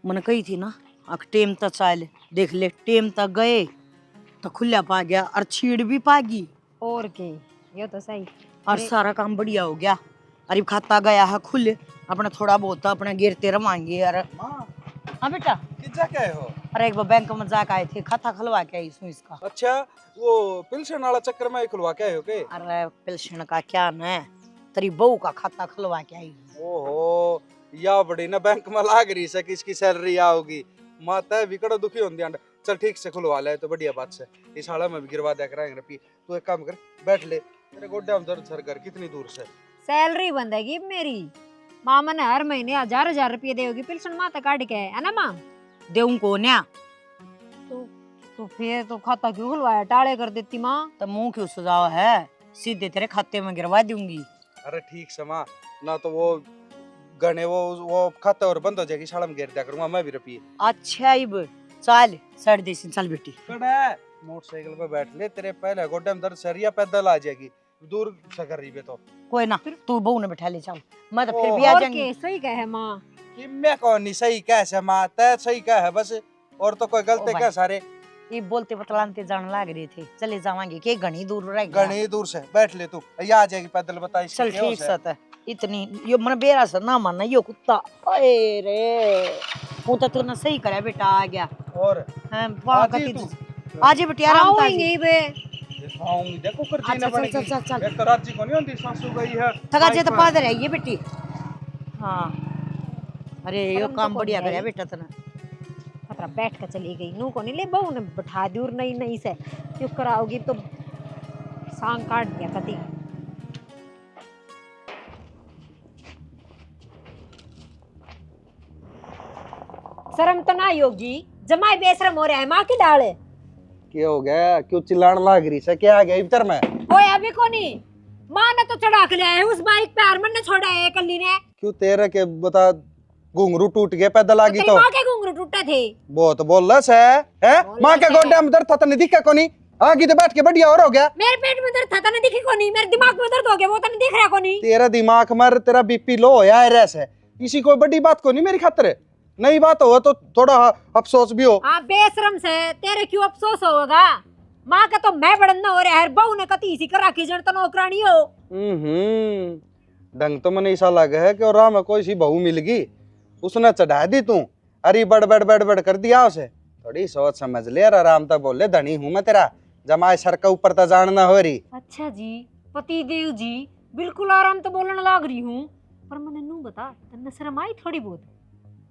मन कही थी ना अक टेम तक चाल देख ले टेम तक गए तो खुला पा गया और छीड़ भी पागी और के ये तो सही। और सारा काम बढ़िया हो गया। अरे खाता गया है खुले अपना थोड़ा बहुत अपना गिरते रवांगे यार। हाँ बेटा कितना क्या हो? अरे एक बार बैंक में जाके आए थे खाता खुलवा के आई इसमें इसका। अच्छा वो पेंशन वाला चक्कर में खुलवा के आए हो के? अरे पेंशन का क्या न तेरी बहू का खाता खुलवा के आई। ओहो या बड़ी ना बैंक में लाग रही से किसकी सैलरी आओगी माता विकट दुखी होंदी अंड। चल ठीक से खुलवा ले तो बढ़िया बात से इस हाल में भी गिरवा दे कराएंगे पी। तू एक काम कर बैठ ले तेरे गोड्डे में दर्द सर कर कितनी दूर से सैलरी बंदेगी मेरी मामा ने हर महीने 1000 रुपये देगी पेंशन माता काट के है ना माँ। देऊं को न्या तो फिर तो खाता क्यों खुलवाया टाले कर देती माँ। तो मुंह क्यों सुझाव है सीधे तेरे खाते में गिरवा दूंगी। अरे ठीक से माँ ना तो वो गने वो खाता और बंद हो जाएगी शाला में गिर दिया करूंगा मैं भी रुपये। अच्छा इब चल सड़ देसी चल बेटी मोटरसाइकिल पे बैठ ले तेरे पहले गोड्डे में दर्द सरिया पैदल आ जाएगी दूर से कर रही है तो कोई ना तू बहू ने बैठा ले चल मैं तो फिर भी आ और जाऊंगी। के सही कहे माँ कि मैं कौन नहीं सही कैसे माँ तय सही क्या है बस और तो कोई गलती क्या सारे ये बोलते बतलाते जान लाग रहे थे चले जावांगे के घनी दूर रह गया। घनी दूर से बैठ ले तू ये आ जाएगी पैदल बता चल ठीक से इतनी यो मन बेरा से ना मानना यो कुत्ता अरे रे वो तो ना सही करे बेटा आ गया और आज ही बेटी आराम था आऊंगी बे आऊंगी देखो कर जीना चल पड़ेगी। चल चल एक तो राजी को नहीं होती सासू गई है थका जे तो पादर है ये बेटी। हाँ अरे यो तो काम बढ़िया करे बेटा तना खतरा बैठ कर चली गई नू को नहीं ले बहू ने बैठा दी और नहीं नहीं से क्यों कराओगी तो सांग काट दिया कति। शर्म तो ना होगी जमाई बेशरम हो रहा है माँ की डाल क्या हो गया क्यों चिल्लाने लग रही से क्या आ गया इधर में ओए अभी को नहीं माँ ने तो चढ़ा के ले आए उस बाइक पे हरमन ने छोड़ा है कल्ली ने क्यों तेरे के बता घुंघरू टूट गए पैदल आ गई तेरी तो माँ के घुंघरू टूटे थे बहुत बोल रहा है माँ के गोड्डे में दर्द था नहीं दिखा कोनी आगे तो बैठ के बढ़िया और हो गया। मेरे पेट में दर्द था नहीं दिखी को नहीं मेरे दिमाग में दर्द हो गया वो तो नहीं दिख रहा को नहीं। तेरा दिमाग मर तेरा बीपी लो होया है रैसे किसी कोई बड़ी बात को नहीं मेरी खातिर नई बात हो तो थोड़ा अफसोस भी हो। हाँ बेशरम से तेरे क्यों अफसोस होगा माँ का तो मैं बड़न हो रहा है बहू ने कती इसी कर राखी जन तो नौकरानी हो। ढंग तो मैंने ऐसा लगा है कि और राम कोई सी बहू मिल गई उसने चढ़ा दी तू अरे बड़ कर दिया उसे थोड़ी सोच समझ ले आराम तक बोले धनी हूँ मैं तेरा जमाए सर के ऊपर तो जानना हो रही। अच्छा जी पति देव जी बिल्कुल आराम तो बोलने लग रही हूँ पर मैंने नू बता तन्ने शर्म आई थोड़ी बहुत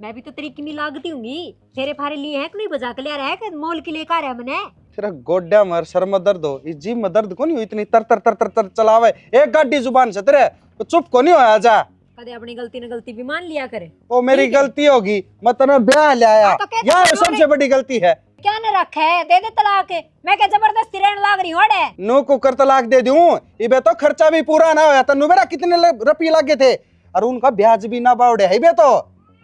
मैं भी तो तेरी किमी लागती हूँगी तेरे फारे लिए है कि नहीं बजा के ले रहा है कि मोल के लेकर आ रहा है मैंने तेरा गोड्या मर सर में दर्द हो इस जीभ में दर्द को नहीं हो इतनी तर तर तर तर तर चलावे एक गाड़ी जुबान से तेरे तो चुप को नहीं होया जा कदे अपनी गलती ने गलती भी मान लिया करे वो मेरी गलती होगी मैं तेरा ब्याह ले आया तो कहते यह सबसे बड़ी गलती है। क्या न रखा है दे तलाक मैं क्या जबरदस्ती रहने लाग रही हूँ नू कुकर तलाक दे दूं इबे तो खर्चा भी पूरा ना होया तो नुबेरा कितने रुपये लगे थे और उनका ब्याज भी ना बावड़े है बे तो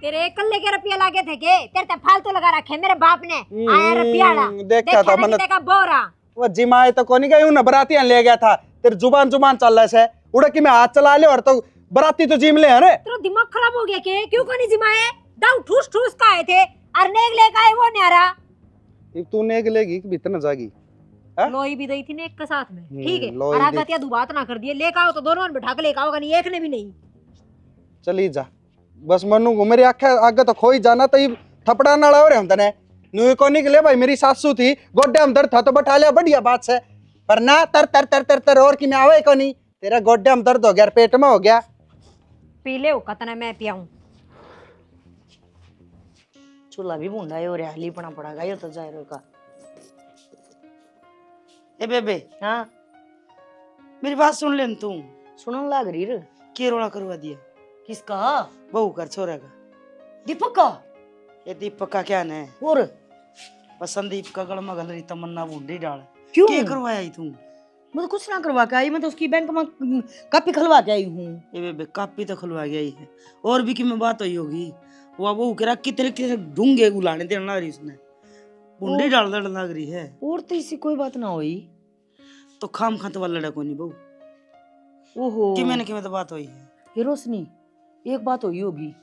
तेरे कल्ले के रुपया लागे थे के तेरे ते फालतू लगा रखे मेरे बाप ने आया रुपया देखा था मैंने देखा बोरा वो जिमाए तो कोनी गई ना बरातियां ले गया था तेरे जुबान चल रहा है उड़ा कि मैं हाथ चला ले और तो बराती तो जिम ले अरे तेरा दिमाग खराब हो गया के क्यों कोनी जिमाए दाऊ ठूस ठूस का आए थे और नेग लेके आए वो न्यारा तू नेग लेगी कि भीतर न जागी लोई भी दी थी ने एक के साथ में ठीक है लोई और आगतिया दुबात ना कर दिए लेके आओ तो दोनों ने बिठा के लेके आओगे नहीं एक ने भी नहीं चली जा बस मनु को मेरी आगे तो खोई जाना तो थपड़ा ना हो रहे हम तने न्यू को निकले भाई मेरी सासू थी गोड्डे हम दर्द था तो बैठा लिया बढ़िया बात से पर ना तर तर तर तर तर और कि मैं आवे को नहीं तेरा गोड्डे हम दर्द हो गया पेट में हो गया पी ले कतना मैं पियाऊं चूल्हा भी बूंदा है और हाली पड़ा पड़ेगा ये तो जाए का। ए बेबे हाँ मेरी बात सुन ले तू सुनने लग रही रे के रोड़ा करवा दिया किसका बहू कर छोरा का दीपक का ये दीपक का क्या है और बस संदीप का गल में गल रही तमन्ना बूंदी डाल क्यों क्या करवाया तू मैं तो कुछ ना करवा के आई मैं तो उसकी बैंक में कापी खुलवा के आई हूँ। ये बेबे कापी तो खुलवा के आई है और भी कि में बात हुई होगी वो वो कह रहा कितने कितने ढूंगे गुलाने देने लग रही उसने बूंदी डाल देने लग रही है और तो इसी कोई बात ना हुई तो खाम खाते वाला लड़ा को नहीं बहू ओहो कि मैंने कि तो बात हुई है ये रोशनी एक बात हुई होगी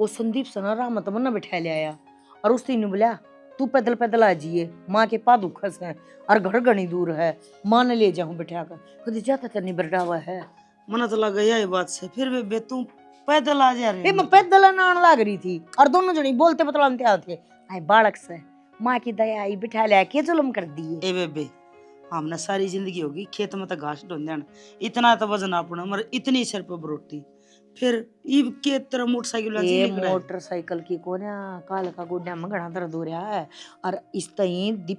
वो संदीप सना राम तमन्ना बैठा ले आया और उस तीन ने बोला तू पैदल पैदल आ जाइए, माँ के पा दुखस है और घर घनी दूर है, माँ ने ले जाऊं बैठा कर। कभी जाता तो नहीं बरडावा है। मना तो लग गया ये बात से, फिर वे तू पैदल आ जा रही। मैं पैदल आने लग रही थी और दोनों जने बोलते बतलाते आते आए बालक से माँ की दया आई बिठा ले के जुल्म कर दिए। ए बेबे हमने सारी जिंदगी होगी खेत में तो घास ढूंढ इतना तो वजन अपना मगर इतनी सिर पर बरोटी फिर ईब के तरह मोटरसाइकिल की कोना काल का गोड्या में घना दर्द हो रहा है और इस तई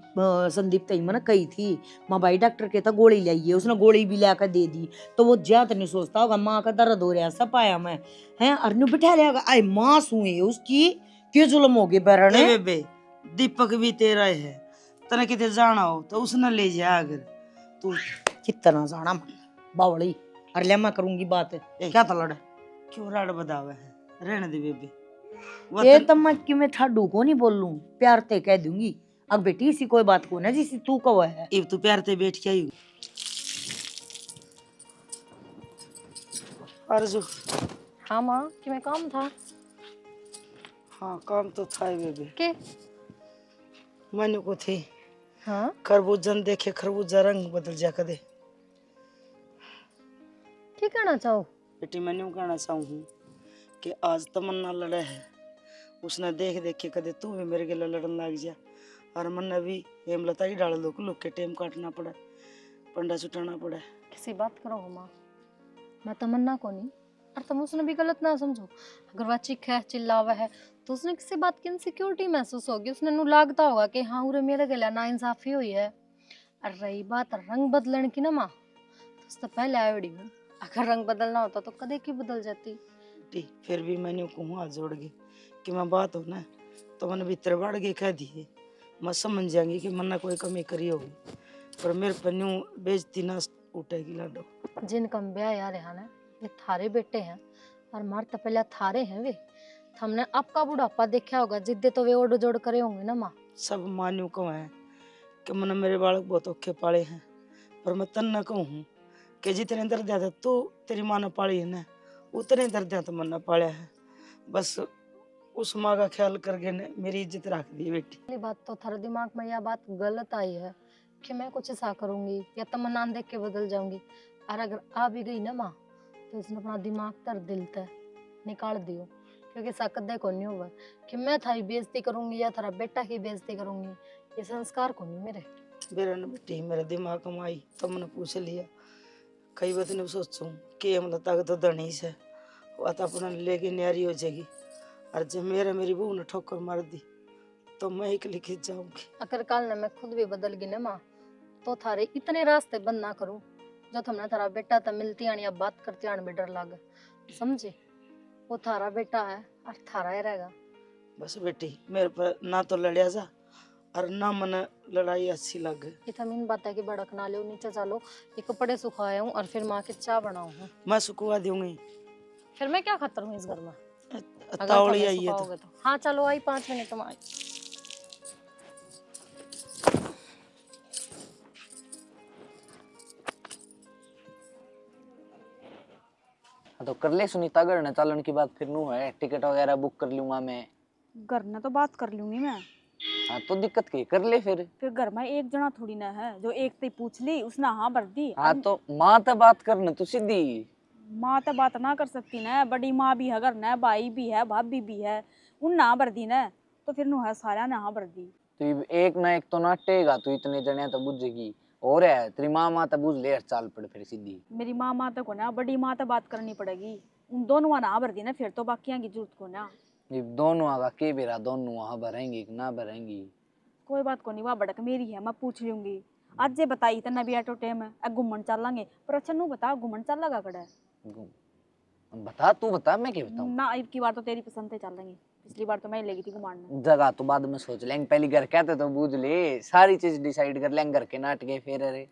संदीप तई मन कही थी माँ भाई डॉक्टर के तो गोली लाइए, उसने गोली भी लाकर दे दी तो वो ज्यादा नहीं सोचता होगा माँ का दर्द हो रहा है सब आया मैं है और नु बिठा लिया आई माँ सुए उसकी क्यों जुल्म हो गई बहरने। बेबे दीपक भी तेरा है तना किते जाना हो तो उसने ले जा अगर तू कितना जाना बावड़ी और ले मैं करूंगी बात क्या तो लड़ा क्यों राड़ बदावा है रहने दे बेबे ये तो मैं क्यों मैं ठाडू को नहीं बोल लूं प्यार ते कह दूंगी अब बेटी इसी कोई बात को ना जिसी तू कहो है इब तू प्यार ते बैठ के आई अर्जु। हाँ माँ कि मैं काम था। हाँ काम तो था बेबे के मैंने को थी। हाँ खरबूजन देखे खरबूजा रंग बदल जा कदे क्या कहना चाहो बेटी मैंने कहना चाहूँ कि आज तमन्ना लड़ा है उसने देख देख के कदे तू भी मेरे गले लड़न लग जा और मन्ना भी हेमलता ही डाल दो लुक के टेम काटना पड़ा पंडा छुटाना पड़ा। किसी बात करो माँ मैं तमन्ना को नहीं और तुम उसने भी गलत ना समझो अगर वह चिख है चिल्लावा है तो उसने किसी बात की इनसिक्योरिटी महसूस होगी उसने नु लागता होगा कि हाँ उरे मेरे गले ना इंसाफी हुई है। और रही बात रंग बदलने की ना माँ तो उससे पहले आवड़ी हूँ अगर रंग बदलना होता तो कदे की बदल जाती। फिर भी मैंने कहूँ हाथ जोड़ के कि मैं बात हो ना तो मैंने भीतर बढ़ के कह दिए मैं समझ जाएंगी कि मन्ना कोई कमी करी होगी पर मेरे पन्नू बेइज्जती ना उठेगी लाडो। जिनका ब्याह यार है ना ये थारे बेटे हैं और मार तो पहले थारे हैं वे हमने आपका बुढ़ापा देखा होगा जिद्दे तो वे ओड जोड़ करे होंगे ना माँ। सब मान्यू को है कि मैंने मेरे बालक बहुत औखे पाले हैं पर मैं तन न कहूँ कि जितने दर्द था तो तेरी माँ ने पाली है ना उतने दर्द तो मन पाला है बस उस माँ का ख्याल करके ने मेरी इज्जत रख दी बेटी। पहली बात तो थारे दिमाग में यह बात गलत आई है कि मैं कुछ ऐसा करूंगी या तमन्ना देख के बदल जाऊंगी और अगर आ भी गई ना माँ तो इसने अपना दिमाग तर दिल तय निकाल दियो क्योंकि साकदे को नहीं हुआ कि मैं थारी बेइज्जती करूंगी या थारा बेटा की बेइज्जती करूंगी ये संस्कार को नहीं मेरे बेटी मेरे दिमाग में आई तो मैंने पूछ लिया कई बात नहीं सोचूं कि मतलब तक तो धनी से वह तो अपना लेके न्यारी हो जाएगी और जब मेरी बहू ने ठोकर मार दी तो मैं एक लिखी जाऊंगी। अगर कल ने मैं खुद भी बदल गई ना माँ तो थारे इतने रास्ते बंद ना करूं जो तुमने थारा बेटा तो मिलती आनी या बात करती आने में डर लगे समझे वो थारा बेटा है और थारा ही रहेगा। बस बेटी मेरे पर ना तो लड़िया जा और ना मन लड़ाई अच्छी लगे। इतमीन बात है कि भड़क ना लो नीचे चलो ये कपड़े सुखाया हूँ और फिर माँ की चाय बनाऊँ मैं सुखवा दूंगी फिर मैं क्या खतर हूँ इस घर में तावड़ी आई है तो हाँ चलो आई 5 मिनट में आई। तो कर ले सुनीता घर न चलन की बात फिर नू है टिकट वगैरह बुक कर लूंगा मैं घर न तो बात कर लूंगी मैं। हाँ तो दिक्कत की कर ले फिर घर में एक जना थोड़ी ना है जो एक ते पूछ ली उसने हाँ भर दी। हाँ तो माँ तो बात करना तू सीधी माँ तो बात ना कर सकती ना बड़ी माँ भी है घर न भाई भी है भाभी भी है उन ना भर दी ना तो फिर नु है सारा ना हाँ भर दी। तो एक ना एक तो नाटेगा तू इतने जने तो बुझेगी और है तेरी माँ तो बुझ ले चाल पड़ फिर सीधी मेरी माँ तो को ना बड़ी माँ तो बात करनी पड़ेगी उन दोनों ना भर दी ना फिर तो बाकी की जरूरत को ना ये दोनों आगा के बेरा दोनों वहाँ भरेंगी कि ना भरेंगी कोई बात को नहीं वहाँ भड़क मेरी है मैं पूछ लूंगी आज ये बताई तना भी ऑटो टाइम है घूमन चलेंगे पर अच्छा नू बता घूमन चल लगा कड़ा बता तू बता मैं क्या बताऊँ ना अब की बार तो तेरी पसंद से चलेंगे पिछली बार तो मैं ले गई थी घुमाने जगह तो बाद में सोच लेंगे पहले घर कहते तो बूझ ले सारी चीज डिसाइड कर लेंगे घर के नाटके फिर अरे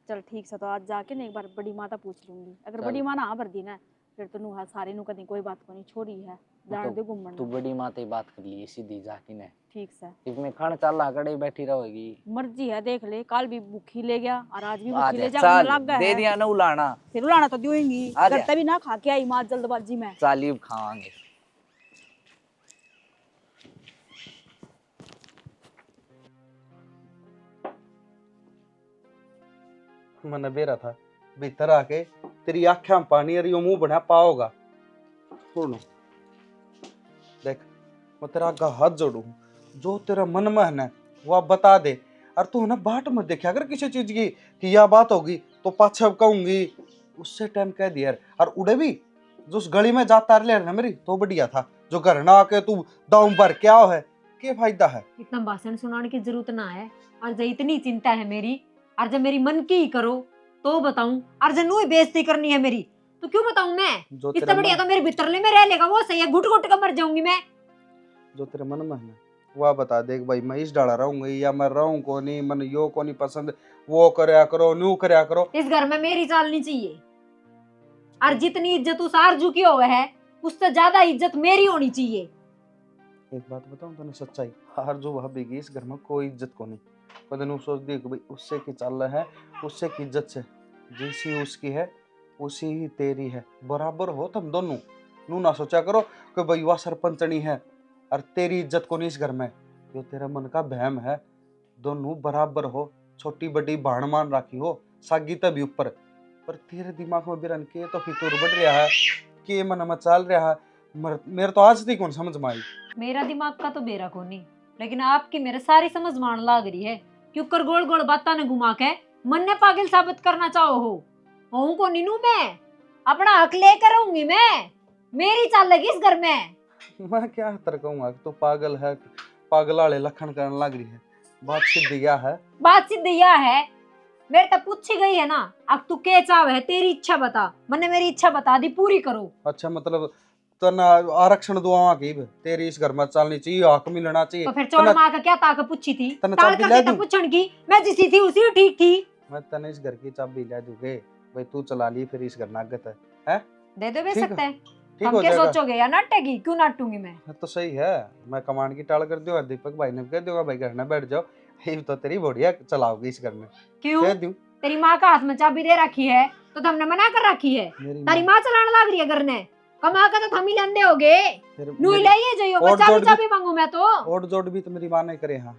चल ठीक से तो आज जाके ना एक बार बड़ी माता पूछ लूंगी अगर बड़ी माँ ना भर दी ना फिर तो नुहा सारे नु कदी कोई बात को नहीं छोड़ी है जान दे घूमन तू बड़ी माँ ते बात कर ली सीधी जाके ने ठीक से इसमें खाना चला कड़े बैठी रहेगी मर्जी है देख ले कल भी भूखी ले गया और आज भी भूखी ले जा लग गया दे दिया ना उलाना फिर उलाना तो दूंगी करते भी ना खा के आई मां जल्दबाजी में चालीब खावांगे मैंने बेरा था भीतर आके तेरी आँखें में पानी और यो मुंह बना पाओगा। सुनो देख, मैं तेरा आगे हाथ जोड़ू, जो तेरा मन में है ना वो आप बता दे। और तू ना बाट मत देखा अगर किसी चीज की कि यह बात होगी तो पाछा कहूंगी, उससे टाइम कह दिया यार। और उड़े भी जो उस गली में जाता रह ना मेरी तो बढ़िया था, जो घर ना आके तू दाम पर क्या है, क्या फायदा है। इतना भाषण सुनाने की जरूरत ना है। और जब इतनी चिंता है मेरी, और जब मेरी मन की ही करो तो बताऊं, और जब नू ही बेइज्जती करनी है मेरी तो क्यों बताऊं मैं। जो इससे बढ़िया तो मेरे भितरले में रह लेगा वो सही है, घुट घुट कर मर जाऊंगी मैं। जो तेरे मन में है वह बता देख भाई, मैं इस डाला रहूंगी या मैं रहूं को नहीं, मन यो को नहीं पसंद, वो करया करो न्यू करया करो। इस घर में मेरी चालनी चाहिए, और जितनी इज्जत उस आरजू की हो है उससे ज्यादा इज्जत मेरी होनी चाहिए। एक बात बताऊं तने सच्चाई, हर जो भाभी की इस घर में कोई इज्जत को नहीं। कदे नु सोच दी कि भाई उससे की चल है, उससे की इज्जत से जैसी उसकी है उसी ही तेरी है, बराबर हो तुम दोनों। नू ना सोचा करो कि भाई वह सरपंचनी है और तेरी इज्जत को नहीं इस घर में, जो तेरा मन का बहम है। दोनों बराबर हो, छोटी बड़ी भाण मान राखी हो, सागी तभी ऊपर। पर तेरे दिमाग में बिरन के तो फितूर बढ़ रहा है, के मन में चल रहा है, मेरे तो आज तक कौन समझ में आई। मेरा दिमाग का तो बेरा को नहीं, लेकिन आपकी मेरे सारी समझ मान लाग रही है। क्यों कर गोल गोल बाता ने घुमा के मन ने पागल साबित करना चाहो हो को नीनू मैं अपना हक लेकर रहूंगी मैं, मेरी चाल लगी इस घर में। मैं क्या तर कहूंगा कि तू पागल है, पागल वाले लखन करने लग रही है। बात सिद्ध यह है, बात सिद्ध यह है, मेरे तक पूछी गई है ना, अब तू के चाव है, तेरी इच्छा बता। मैंने मेरी इच्छा बता दी, पूरी करो। अच्छा मतलब तना आरक्षण दुआवा की तेरी इस घर में चलनी चाहिए, हक मिलना चाहिए। तो फिर चोर माँ का क्या ताकत पूछी थी, तने ताल चाबी का ले क्या दूं? पूछन की, मैं जिसी थी उसी ठीक थी। मैं तने इस घर की चाबी ले दूंगे भाई, तू चला ली फिर इस घर में आगत है दे दे ठीक सकते हैं। ठीक हम हो क्या जाएगा। सोचोगे या नाटेगी, क्यों नाटूंगी मैं। तो सही है, मैं कमांड की टाल कर दूंगा, दीपक भाई ने कह दूंगा भाई घर में बैठ जाओ, ये तो तेरी बढ़िया चलाओगी इस घर में। क्यों, कह दूं तेरी माँ का हाथ में चाबी दे रखी है तो तुमने मना कर रखी है। मेरी तारी माँ चलाने लग रही है घर ने, कमा के तो हम ही लेंदे होगे, नू ही ले जाइयो। और चाबी जोड़ भी- चाबी मांगू मैं तो। और जोड़ भी तो मेरी माँ ने करे। हाँ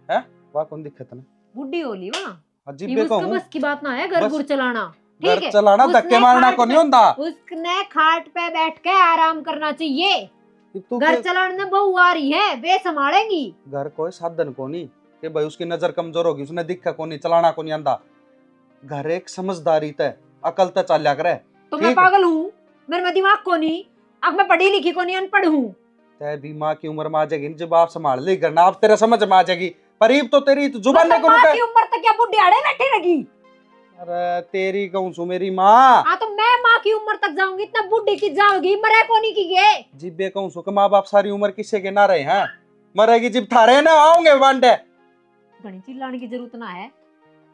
है वह कौन दिक्कत ना, बुढ़ी होली वहाँ, अजीब ये को उसका बस की बात ना है घर बस गुर चलाना। घर ठीक है, चलाना धक्के उसने मारना खाट को नहीं पे- होता। उसने खाट पे बैठ के आराम करना चाहिए। तू घर के चलाने में बहू आ रही है, वे संभालेंगी। घर कोई साधन को नहीं कि भाई उसकी नजर कमजोर होगी, उसने दिखा को नहीं, चलाना को नहीं आंदा। घर एक समझदारी तय अकल तय चाल्या करे। तो मैं ठीक। पागल हूँ, मेरे में दिमाग को नहीं, अब मैं पढ़ी लिखी को नहीं, अनपढ़ हूँ। तय भी माँ की उम्र में आ जाएगी, जब आप संभाल ली करना आप तेरे समझ में आ जाएगी। पर ये तो तेरी तो जुबान मतलब नहीं करूँ माँ की उम्र तक क्या बुढ़ियाड़े बैठे रहेगी। अरे तेरी कहूँ सु मेरी माँ, हाँ तो मैं माँ की उम्र तक जाऊंगी, इतना बुढ़ी की जाओगी, मरे कोनी की गे। जिब्बे कहूँ सु माँ बाप सारी उम्र किससे के ना रहे हैं, मरेगी जिब थारे ना आओगे बांटे। घनी चिल्लाने की जरूरत ना है,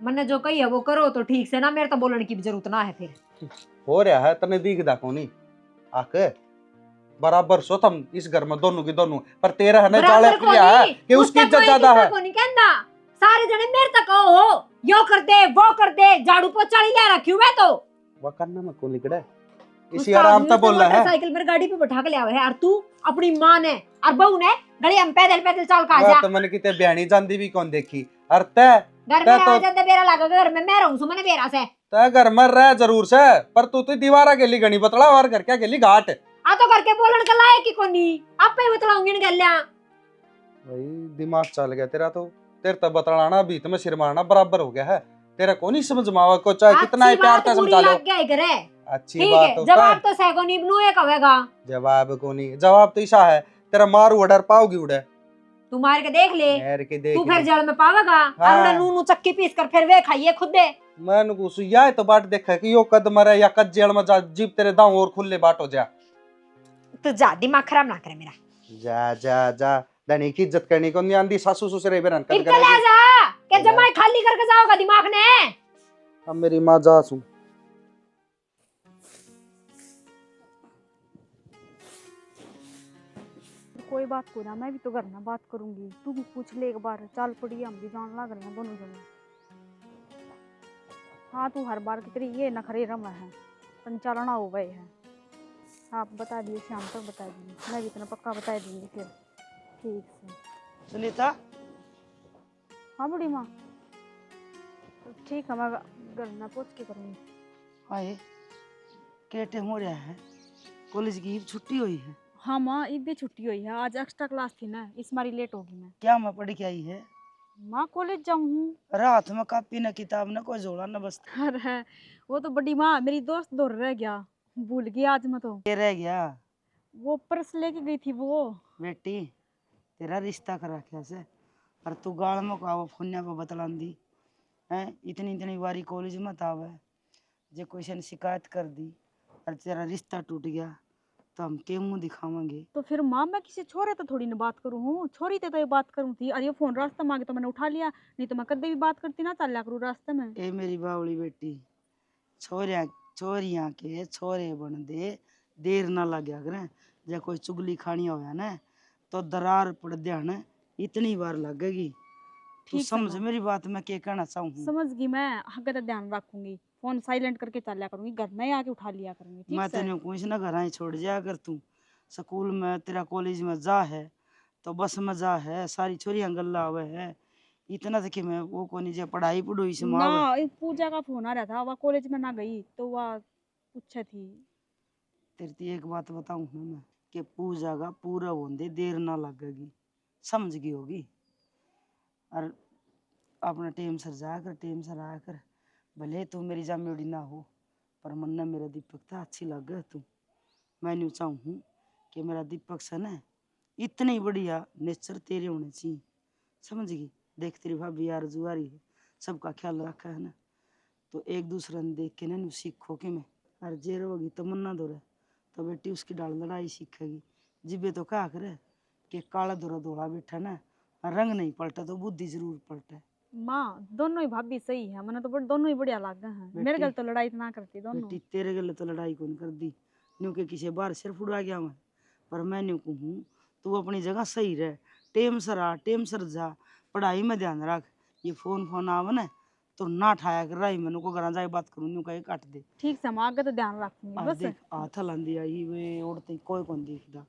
मैंने जो कही है वो करो तो ठीक से ना, मेरे तो बोलने की भी जरूरत ना है। फिर हो रहा है तने दिखदा को नहीं आके बराबर सो तुम इस घर में दोनों की दोनों, पर तेरा है ना जाले बराबर को किया है नहीं, कि उसकी उससे इज्जत कोई ज्यादा किसी है। को नहीं कहना, सारे जने मेरे तक हो, यो कर दे वो कर दे, झाड़ू पोछा ही ले रखी हूं मैं तो। वो करना में को निकले इसी उसका आराम आदमी से उसने बोल रहा है। मोटरसाइकिल पर गाड़ी पे बैठा के ले आवे है, और तू अपनी मां ने और बहू ने गली हम पैदल पैदल चल का वह जा। तो मैंने किते बयानी जानदी भी कौन देखी। और तय घर में तो- रह जाते बेरा लगा, घर में मैं रहूं सो मैंने बेरा से। तय घर में रह जरूर से, पर तू तो दीवारा के लिए घनी बतला और घर क्या के लिए घाट। आ तो करके बोलन के लायक की कोनी, आपे ही बतलाऊंगी न गल्ला। भाई दिमाग चल गया तेरा तो, तेरे तो बतलाना भी तुम्हें सिर मारना बराबर हो गया है। तेरा को नहीं समझ मावा को, चाहे कितना ही प्यार से समझा लो। लग गया करे अच्छी ठीक बात है, तो जवाब तो सैको नहीं बनू एक होगा। जवाब को नहीं, जवाब तो ईसा है तेरा मार उड़र पाओगी उड़े तू मार के देख ले, मैर के देख तू फिर ले। जल में पावेगा। हाँ। और नूनू चक्की पीस कर फिर वे खाइए खुद दे। मन को सुया तो बाट देखा कि यो कद मरे या कद जेल में जा, जीप तेरे दांव और खुले बाट हो जा। तू जा, दिमाग खराब ना करे मेरा। जा जा जा, धनी की इज्जत करनी को नहीं आंदी, सासू ससुरे बेरन कद इनके ले जा के जमाई खाली करके जाओगा दिमाग ने। अब मेरी माँ जा सू। कोई बात को ना, मैं भी तो घर में बात करूंगी, तू भी पूछ ले एक बार। चाल पड़ी हम भी जान लग रहे हैं दोनों जने। हाँ तू हर बार की तरह ये नखरे रम है, संचालना हो गए हैं। आप बता दिए, शाम तक बता दिए, मैं भी इतना पक्का बता दूंगी फिर। ठीक से सुनीता हाँ बड़ी माँ, ठीक है मैं घर ना पहुंच के करूंगी। हाय केटे हो रहा है, कॉलेज की छुट्टी हुई है। हाँ माँ, ईद भी छुट्टी हुई है, आज एक्स्ट्रा क्लास थी ना, इस मारी लेट होगी मैं। क्या मैं पढ़ के आई है? माँ कॉलेज जाऊँ हूँ। रात में कॉपी न किताब न कोई जोड़ा न बस अरे वो तो बड़ी माँ, मेरी दोस्त दौड़ रह गया, भूल गई आज मैं तो। ये रह गया। वो पर्स लेके गई थी वो। बेटी तेरा रिश्ता करा क्या से, और तू गाल में को फुन्या को बतलान दी है। इतनी बारी कॉलेज मत आवे, जे कोई से शिकायत कर दी और तेरा रिश्ता टूट गया तो हम के मुंह दिखावेंगे। तो फिर माँ मैं किसी छोरे तो थोड़ी ना बात करूँ हूँ, छोरी ते तो ये बात करूँ थी। अरे ये फोन रास्ते में आ गया तो मैंने उठा लिया, नहीं तो मैं कदे भी बात करती ना, चल करूँ रास्ते में। ए मेरी बावली बेटी, छोरियां के छोरे बन दे, देर ना लग्या करे। जे कोई चुगली खानी हो ना तो दरार पड़ ध्यान इतनी बार लगेगी। तू ठीक है समझ माँ। मेरी बात मैं क्या कहना चाहूँ। समझ गई मैं, आगे तो ध्यान रखूंगी, फोन साइलेंट करके चल करूंगी, घर में ही आके उठा लिया करूंगी। ठीक मैं से? तेने कुछ ना घर ही छोड़ जाया कर। तू स्कूल में तेरा कॉलेज में जा है तो बस में जा है, सारी छोरियां गल्ला आवे है। इतना तक मैं वो को नहीं पढ़ाई पढ़ोई से ना माव। एक पूजा का फोन आ रहा था, वह कॉलेज में ना गई तो वह पूछे थी। तेरी ती एक बात बताऊं ना मैं, कि पूजा का पूरा होंदे देर ना लगेगी, समझ गई होगी। और अपना टेम सर जाया कर, टेम सर आया कर। भले तू मेरी जामेड़ी ना हो पर मन ना मेरा दीपक था अच्छी लगे तू। मैं न्यू चाहूँ कि मेरा दीपक से ना इतनी बढ़िया नेचर तेरे होने चाहिए, समझ गई। देख तेरी भाभी यार जुआरी है, सबका ख्याल रखा है ना, तो एक दूसरे ने देख के ना न्यू सीखो कि मैं। और जे रहोगी तो मन ना दो रहे तो बेटी उसकी डाल लड़ाई सीखेगी। जिबे तो क्या करे कि काला धोरा धोला बैठा ना, रंग नहीं पलटा तो बुद्धि जरूर पलटे। माँ दोनों ही भाभी सही है, मैंने तो दोनों ही बढ़िया लगा है। मेरे गल तो लड़ाई तो ना करती दोनों। बेटी तेरे गले तो लड़ाई कौन कर दी, न्यू के किसी बार सिर फुड़ा गया मैं। पर मैं न्यू कहूँ तू अपनी जगह सही रह, टेम सर आ टेम सर जा, पढ़ाई में ध्यान रख। ये फोन आवे ना तो ना ठाया कर रही, मैंने को घर जाए बात करूँ न्यू कहे काट दे। ठीक से माँ, आगे तो ध्यान रखूंगी और बस। देख हाथ लांदी आई वे औरतें कोई कौन देखदा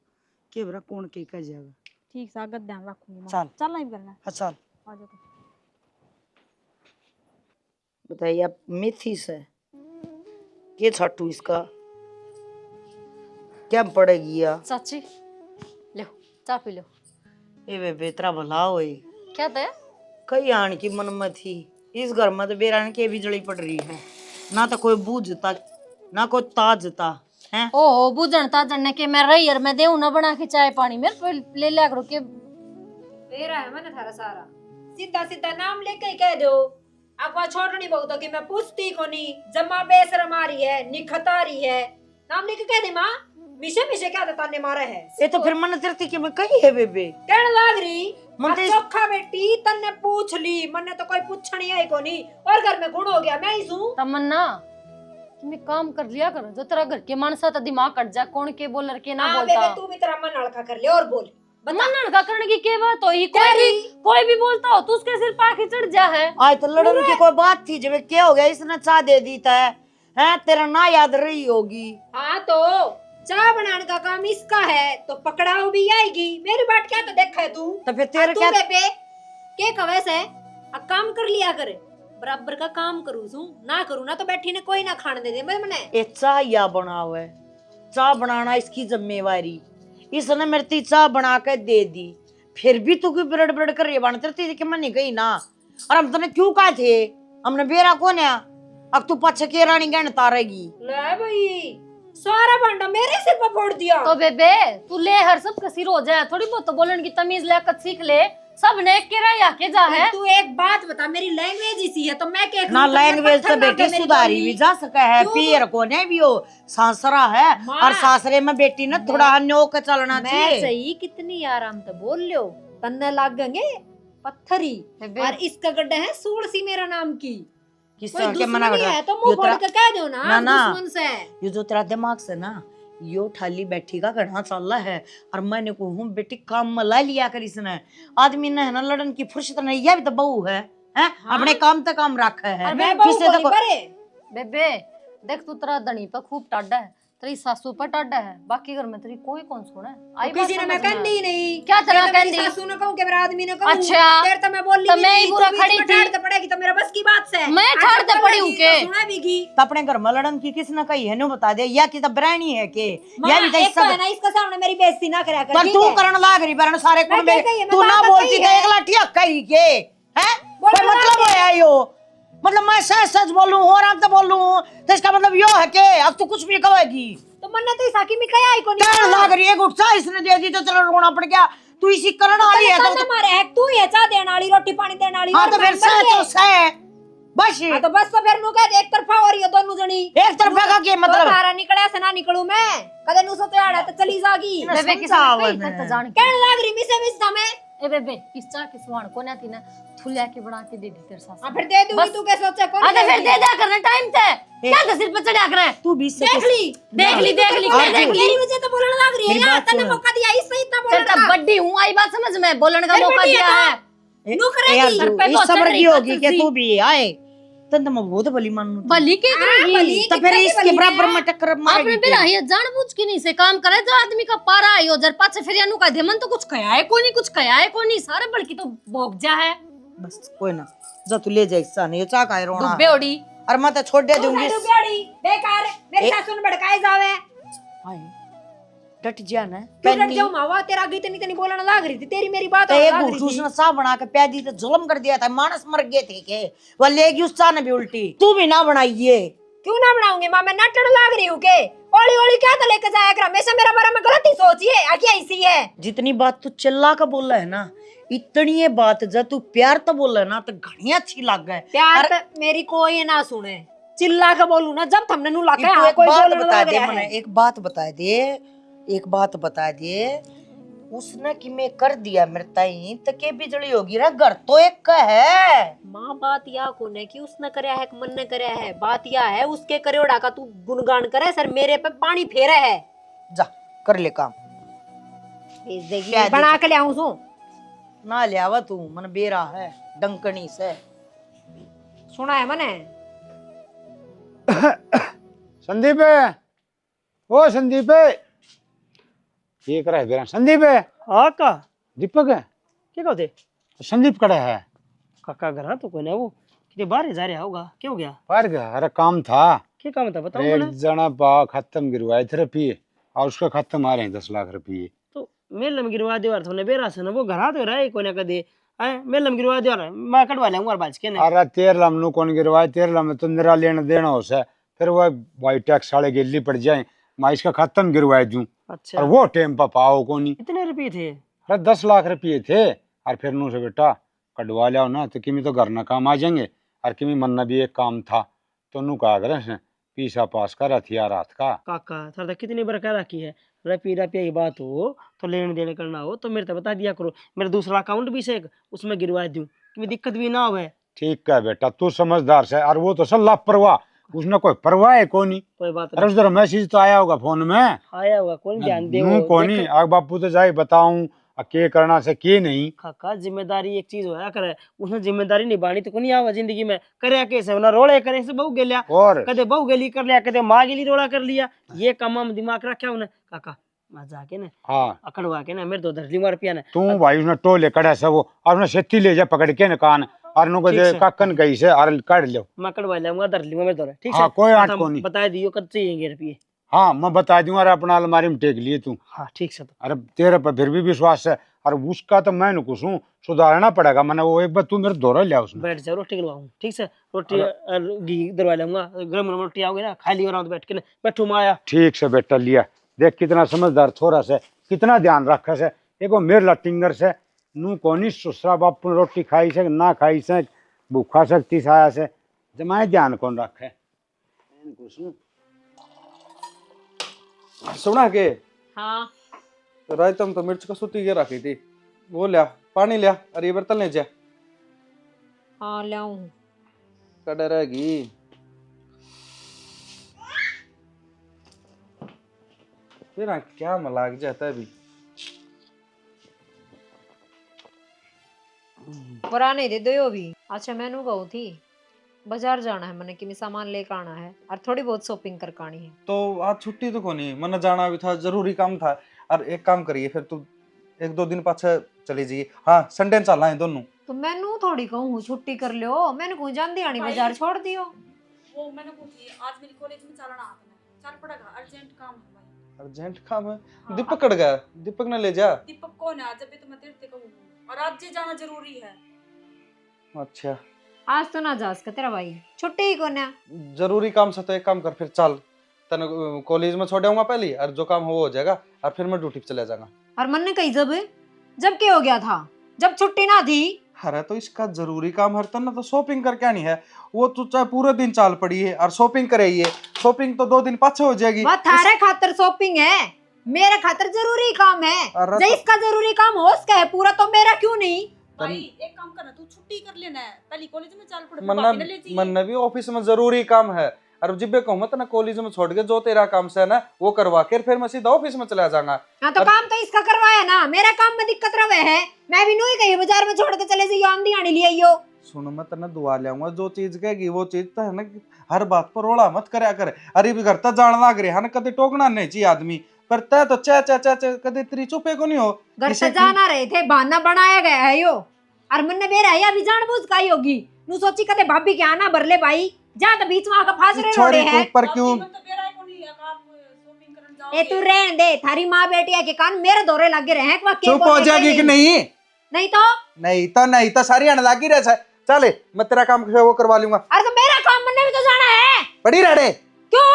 के बरा कौन के कह जाएगा। ठीक से आगे ध्यान रखूंगी माँ। चल चलना ही करना है। अच्छा आ जाओ तो। बताइए आप मेथी से ये छाटू इसका क्या पड़ेगी या चाची लो चाय पी लो। ये वे बेतरा भला होए। क्या थे? कई आन की मन में थी, इस घर में तो बेरान के भी जड़ी पड़ रही है, ना तो कोई बूझता ना कोई ताजता है। ओहो बुझन ताजन के मैं रही यार, मैं देऊं ना बना के चाय पानी मेरे पे ले लिया करो के। मेरा है मन थारा सारा, सीधा सीधा नाम लेके ही कह दो। आपको छोड़नी बहुत हो कि मैं पूछती को नहीं, जमा बेशरम आ रही है, निखत आ रही है, नाम लेके कह दे माँ। मिशे मिशे क्या ताने मारे है। ये तो फिर मन तिरती कि मैं कही है बेबे कहने लाग रही मन तो चोखा बेटी तन्ने पूछ ली, मन्ने तो कोई पूछनी आई को नहीं, और घर में गुण हो गया मैं ही हूँ। तमन्ना कि मैं काम कर लिया करो, जो तेरा घर के मानसा तो दिमाग कट जा, कौन के बोल के ना बोलता। बेबे तू भी तेरा मन हल्का कर ले और बोल। मन का करने की के बात हो ही, कोई भी बोलता हो तो उसके सिर पाखी चढ़ जा है। आज तो लड़न की कोई बात थी जब क्या हो गया, इसने चाह दे दी है तेरा ना याद रही होगी। हाँ तो चाय बनाने का काम इसका है तो पकड़ाओ भी आएगी, मेरी बात क्या तो देखा है तू। तो फिर तेरे क्या बेबे के कवैस है, अब काम कर लिया कर, बराबर का काम करूँ सू ना करूँ ना तो बैठी ने कोई ना खाने दे मैंने। ये चाह या बनावे, चाह बनाना इसकी जिम्मेवारी, इसने मेरे ती चाह बना के दे दी, फिर भी तू क्यों ब्रेड ब्रेड कर रही है बनते थी कि मैं नहीं गई ना। और हम तने क्यों कहा थे, हमने बेरा कौन है, अब तू पछे के रानी गहन तारेगी। ले भाई सारा भांडा मेरे सिर पर फोड़ दिया। तो बेबे तू ले हर सब का सिर हो जाए, थोड़ी बहुत तो बोलने की तमीज लेकर सीख ले, सब ने के रहा के जा है। तू एक बात बता, मेरी लैंग्वेज इसी है तो मैं क्या ना लैंग्वेज तो बेटी सुधारी भी जा सके है, पियर को ने भी हो सांसरा है, और सासरे में बेटी ने थोड़ा अन्यों के चलना मैं चाहिए। सही कितनी आराम तो बोल लो, तन्ने लागेंगे पत्थरी, और इसका गड्ढा है सूड़ सी मेरा नाम की। किस कोई तरह के मना दुश्मनी कर है तो मुंह फोड़ के कह दो ना दुश्मन से। ये जो तेरा दिमाग से ना यो ठाली बैठी का घना चल रहा है, और मैंने कहूँ बेटी काम में ला लिया कर इसने, आदमी ने है ना लड़न की फुर्सत नहीं, यह भी तो बहू है हैं? हाँ? अपने काम तक काम रखा है। मैं बहू को नहीं परे। बेबे देख तू तेरा धनी पे खूब टाडा है, तेरी सासू पर टाडा है, बाकी घर में तेरी कोई कौन सुना है? आई बात किसी ने मैं समझ में? कहती ही नहीं। क्या तेरा मैं तो मेरी कहती? सासू ने कहूं कि मेरा आदमी ने कहूं। अच्छा। तेरे तो मैं बोली तो भी मैं ही नहीं, बुरा तू बीच खड़ी में थी। ठाड़ पड़ेगी तो मेरा बस की बात से। मैं आज ठाड़ तो पड़ी हूं बोलेगी के? तो सुना बीगी। तो अपने घर में लड़न की किसने कही है नो बता दे, या कि बरानी है के माँ, या भी एक तो है ना इसके सामने मेरी बेइज्जती ना करा कर। पर ठीक तू है? करण लाग रही बरन सारे मैं कुल क्या में कही है? मैं तू ना बात बोलती कही तो है। एक लाठी कही के हैं बोलना कोई मतलब लाग है यो, मतलब मैं सच सच बोलूं और आप तो बोलूं तो इसका मतलब यो है के अब तू कुछ भी कहेगी तो मन्ना तो साकी में कया आई को नहीं। करण लाग रही है, गुस्सा इसने दे दी तो चलो रोना पड़ गया, तू इसी करण वाली है तो मारे है तू ये चाह देने वाली, रोटी पानी देने वाली। हाँ और तो फिर मैं बन सह गए। तो सह बस हाँ तो बस तो फिर नु कह एक तरफा हो रही है दोनों जनी। एक तरफा का क्या तो मतलब तारा निकले से ना निकलूं मैं, कदे नु सो तो तो चली जागी। बेबे किसी ने कही तक तो जान के। कहने लाग रही मिसे मिस हमें। ए बेबे किस चाह के सुहान को ना थी ना थुलिया के बना के दे दी तेरे सास। हां फिर दे दूंगी, बस। तू क्या सोचे कौन? हाँ तो फिर दे दिया करना टाइम से, क्या तो सिर पे चढ़ा कर तू भी से देख ली देख ली तेरी वजह तो बोलने लग रही है मेरी यार, बात तने सुन। मौका दिया इस सही इतना तेरे बोलने तब का। बड्डी हूँ, आई बात समझ में, बोलने का फिर मौका बड्डी है दिया तो? है। नु करेगी। सर पे इस बहुत सबर चढ़ की रही होगी कि कच्ची। तू भी आए तन मैं बहुत भली मानू भली के करेगी? भली तो फिर कितने की इसके भली बराबर है? में टक्कर आपने मारेगी बिना ये जानबूझ के नहीं से काम करे तो आदमी का पारा आयो जर पाछे फिर यानु का मन तो कुछ कया है कोनी, कुछ कया है कोनी, सारे बड़की तो भोग जा है बस कोई ना जा तू ले जा इस नहीं चा का रोना दुबे ओड़ी। और मैं तो छोड़ दे दूंगी तू बेड़ी बेकार मेरी सासू ने भड़काए जावे। हाय डट जा ना क्यों डट जाऊं मावा, तेरा आगे इतनी इतनी बोलने लग रही थी, तेरी मेरी बात तो और एक लग घूट रही थी। उसने सा बना के प्याज दी तो जुल्म कर दिया था, मानस मर गए थे के वो लेगी उस चा ने भी उल्टी, तू भी ना बनाइए। क्यों ना बनाऊंगी मां, मैं नटड़ लाग रही हूं के ओली ओली क्या तो लेके जाया कर, हमेशा मेरा बारे में गलत ही सोचिए आखिर ऐसी है। जितनी बात तू चिल्ला का बोल रहा है ना इतनी ये बात जब तू प्यार तो बोल रहा है ना तो घनी अच्छी लग गए। प्यार तो मेरी कोई ना सुने, चिल्ला के बोलू ना जब हमने नु लाके तू हाँ एक कोई बात बोलने बता लग दे रहा मने, है। एक बात बता दे, एक बात बता दे उसने कि मैं कर दिया मेरे ताई तो के बिजली होगी रे, घर तो एक का है। माँ बात या कोने की उसने करया है कि मन ने करया है, बात या है उसके करेड़ा का तू गुणगान करे सर मेरे पे पानी फेरे है। जा कर ले काम भेज देगी क्या बना दे- के ले आऊं सो ना ले आवा तू मन बेरा है डंकनी से सुना है मने। संदीप ओ संदीप ये करा है बेरा संदीप हाँ का दीपक है क्या कहते संदीप कड़ा है काका घर तो कोई ना वो कितने बाहर जा रहा होगा, क्या हो गया, पार गया अरे काम था क्या काम था बताओ एक मैंने। जना बा खत्म गिरवाए थे रुपये और उसका खत्म आ रहे हैं 10 लाख रुपये। तो मेल में गिरवा दे और तुमने बेरा से ना वो घर तो रहा है कोई ना कदे है मेल में गिरवा दे और मैं कटवा लूंगा और बाज के ने अरे 13 नु कौन गिरवाए 13 में तो निरा लेना देना हो से फिर वो भाई टैक्स वाले गिल्ली पड़ जाए मैं इसका खत्म गिरवाए दूं अच्छा और वो टाइम पर पाओ कोनी। कितने रुपये थे। अरे 10 लाख रुपये थे और फिर नु से बेटा कटवा लिया ना तो किमी तो घर ना काम आ जाएंगे और किमी मन ना भी एक काम था तो नु कहा करे पीसा पास कर हथियार हाथ का। काका सर कितनी बरकरार रखी है, रुपया की बात हो तो लेने देने करना हो तो मेरे तो बता दिया करो, मेरा दूसरा अकाउंट भी से उसमें गिरवा दूं कि दिक्कत भी ना हो। ठीक है बेटा तू समझदार से और वो तो सब लापरवाह उसने कोई परवाह है कोनी। कोई बात अरे नहीं, उस तरह मैसेज तो आया होगा फोन में आया हुआ कौन ध्यान दे नू कोनी आग बापू तो जाए बताऊं के करना से के नहीं। काका जिम्मेदारी एक चीज होया करे, उसने जिम्मेदारी निभानी तो कोनी आवा जिंदगी में करे कैसे ना रोले करे से बहु गेलिया और कदे बहु गेली कर लिया कदे माँ गेली रोड़ा कर लिया, ये काम हम दिमाग रखा उन्हें काका मैं जाके ना हाँ अकड़वा के ना मेरे 2 रुपया ना तू भाई उसने टोले कड़ा से वो और उसने सेती ले जा पकड़ के न कान और नु को ठीक दे से। काकन गई से और काट लो। मैं कड़वा लूंगा धर लूंगा मेरे 2 ठीक हाँ, है कोई आट तो कोनी। बता दियो कद चाहिए रुपये। हाँ मैं बता दूंगा अरे अपना अलमारी में टेक लिए तू। हाँ ठीक से तो अरे तेरे पर फिर भी विश्वास है और उसका तो मैं कुछ हूँ सुधारना पड़ेगा मैंने वो एक बार तू मेरे दोहरा लिया उसने। बैठ जाओ रोटी खिलवाऊँ ठीक से, रोटी और घी दरवा लूंगा गरम गरम रोटी आओगे ना खा लियो आराम से बैठ के ना बैठू माया। ठीक से बेटा लिया देख कितना समझदार थोड़ा से कितना ध्यान रखे से एक वो मेरे लटिंगर से नू कोनी सुसरा बापू रोटी खाई से ना खाई से भूखा सकती साया से जमाए ध्यान कौन रखे। सुना के हाँ रायता में तो मिर्च का सूती के रखी थी वो लिया पानी लिया और ये बर्तन ले जा हाँ ले आऊं। कड़ा रहेगी फिर क्या मलाक जाता है अभी बुरा नहीं दे दो भी। अच्छा मैनू कहू थी बाजार जाना है मैंने कि सामान लेकर आना है और थोड़ी बहुत शॉपिंग कर आनी है। तो आज छुट्टी तो कोनी, मन जाना भी था, जरूरी काम था। और एक काम करिए फिर, तू 1-2 दिन पाछे चली जाइए। हाँ संडे चलना है दोनों। तो मैनू थोड़ी कहूँ छुट्टी कर लो, मैंने कौन जान आनी बाजार छोड़ दियो। वो मैंने पूछी आज मेरी कॉलेज में चलना आता चल पड़ेगा, अर्जेंट काम है भाई। अर्जेंट काम है? हाँ, दीपक कट गया, दीपक ने ले जा। दीपक कौन है? जब भी तो मैं तेरे से कहूँ और आज जे जाना जरूरी है। अच्छा आज तो ना जा सका तेरा भाई, छुट्टी ही कोने। जरूरी काम से तो एक काम कर, फिर चल तने कॉलेज में छोड़ूंगा पहले, और जो काम हो जाएगा, और फिर मैं ड्यूटी पे चले जाऊंगा। और मन ने कही जब क्या हो गया था, जब छुट्टी ना थी। अरे तो इसका जरूरी काम हरता ना, तो शॉपिंग कर क्या नहीं है, वो तो चाहे पूरे दिन चाल पड़ी है और शॉपिंग करे ही है। शॉपिंग तो 2 दिन पाछे हो जाएगी। वह थारे खातर शॉपिंग है, मेरे खातर जरूरी काम है। अरे जब इसका जरूरी काम हो उसका है पूरा, तो मेरा क्यों नहीं? भाई एक काम करना, तू छुट्टी कर लेना है, पहले कॉलेज में चल पड़े। मन भी ऑफिस में जरूरी काम है, और जिब्बे कहूँ मत ना कॉलेज में छोड़ के जो तेरा काम से है ना वो करवा के फिर मैं सीधा ऑफिस में चला जाऊंगा। हाँ तो काम तो इसका करवाया ना, मेरा काम में दिक्कत रहे है। मैं भी नहीं कही बाजार में छोड़ के चले जाइयो, आमदी आनी ले आइयो। सुनो मैं तना दुआ ले आऊंगा, जो चीज कहेगी वो चीज तो है ना, हर बात पर रोड़ा मत करया करे। अरे भी घर तक जान लाग रहे है ना, कदे टोकना नहीं चाहिए आदमी, पर तय तो चा चा चा चा कदे तेरी चुपे को नहीं हो। घर तक जाना रहे थे, बहाना बनाया गया है यो। और मन ने बेरा या भी जानबूझ का ही होगी, नु सोची कदे भाभी के आना भर ले भाई, जा तो बीच में आकर फांस रहे रोड़े है। पर क्यों ए तू रहने दे, थारी माँ बेटिया के कान मेरे दौरे लगे रहे हैं। चुप हो जाएगी कि नहीं? नहीं तो सारी आने लागी रहे। चले मैं तेरा काम वो करवा लूंगा। अरे तो मेरा काम बनने भी तो जाना है। बड़ी रड़े क्यों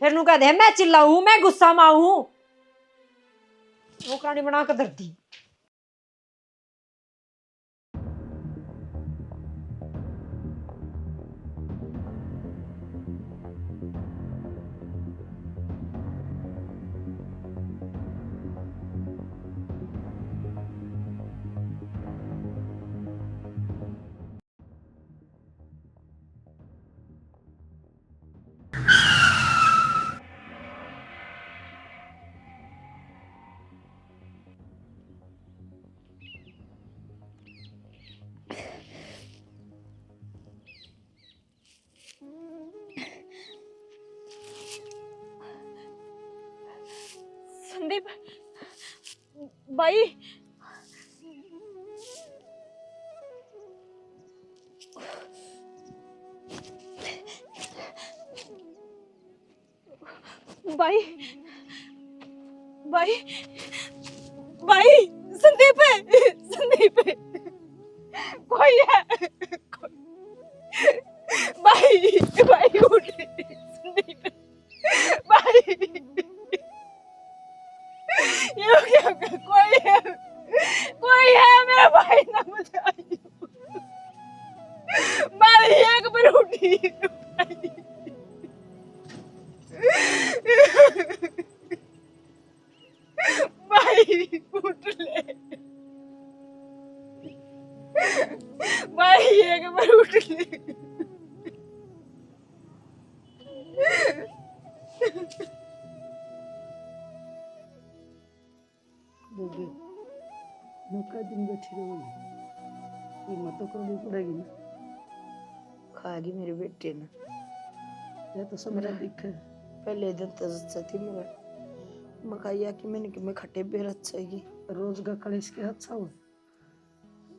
फिर नु कह दे मैं चिल्लाऊं, मैं गुस्सा में आऊं, नौकरानी बना कर धरती। संदीप भाई, भाई भाई भाई संदीप है, संदीप है, कोई है, भाई भाई उठ, संदीप भाई, ये क्या, कोई है मेरा भाई ना बचाइए, मारी एक बार उठी भाई, उठ ले भाई, एक बार उठ ले। नौका दिन बैठी रहोगी, हिम्मत तो करनी पड़ेगी ना, खाएगी मेरे बेटे ने। ये तो सब मेरा दिख है, पहले दिन तो थी मेरा मकाइया की मैंने कि मैं खट्टे बेर अच्छा ही रोज का कलेश के अच्छा हुआ,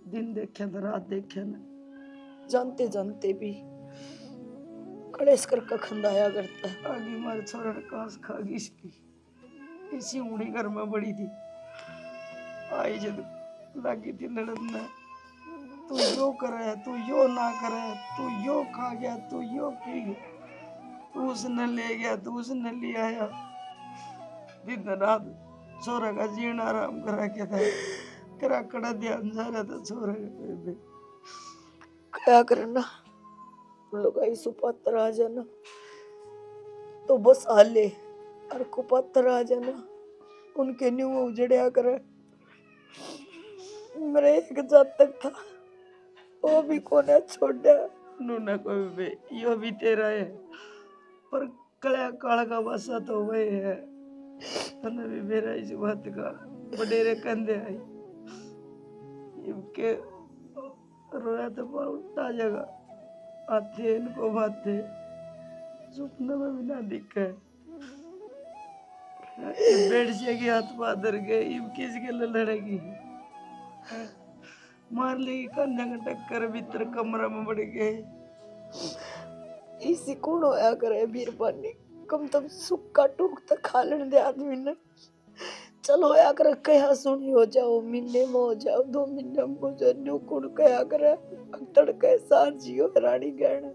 दिन देखे तो रात देखे ना, जानते जानते भी कलेश करके खंदाया करता है। आगे मारे छोरा ने कांस खागी इसकी, इसी उड़ी घर में बड़ी थी, आई जब लगी थी लड़ना, तू यो करे, तू यो ना करे, तू यो खा गया, तू यो पी गया, तू उसने ले गया, तू उसने ले आया, दिन रात छोरा का जीना आराम करा के था, करा कड़ा ध्यान जा रहा था छोरा का। क्या करना, लोग आई सुपात्र आ जाना तो बस आले, और कुपात्र आ जाना उनके न्यू उजड़िया करे। मेरे एक जात तक था, वो भी कोने छोड़ा, नूना कोई भी, यो भी तेरा है, पर कड़ा काल का बसा तो वही है, तने भी मेरा इस बात का बडेरे कंधे आई, इनके रोया तो पर उठा जगह आते इनको बातें सपने में भी ना दिखे। बेड से के हाथ पादर गए इब किसके लिए लड़ेगी? मार लेगी कन्या का टक्कर भीतर कमरा में बढ़ गए। इसी कौन होया करे बीरबानी कम तब सुक्का टूक तक खा लेने दे आदमी ने। चलो होया कर कया सुनी हो जाओ महीने में हो जाओ 2 महीने में हो जाओ न्यू कौन कया करे तड़के सांझियो रानी गहना।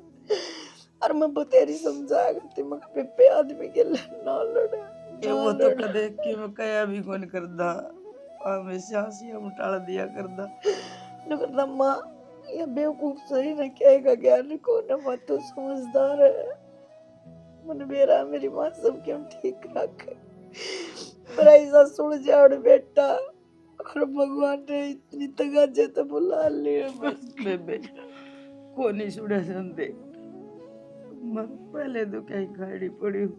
और मैं बतेरी समझाया करती मैं पे आदमी के लिए ना लड़े। ये वो तो कदे कि मैं कया भी कौन करदा हमेशा हंसियां मुटाल दिया करदा न करदा माँ ये बेवकूफ सही न कहेगा ज्ञान को न मत तो समझदार है मन मेरा मेरी माँ सब क्यों ठीक रखे पर ऐसा सुन जाओ बेटा और भगवान ने इतनी तगाजे तो बुला लिया बस बेबे को नहीं सुने सुनते मैं पहले तो कहीं खाड़ी पड़ी हूँ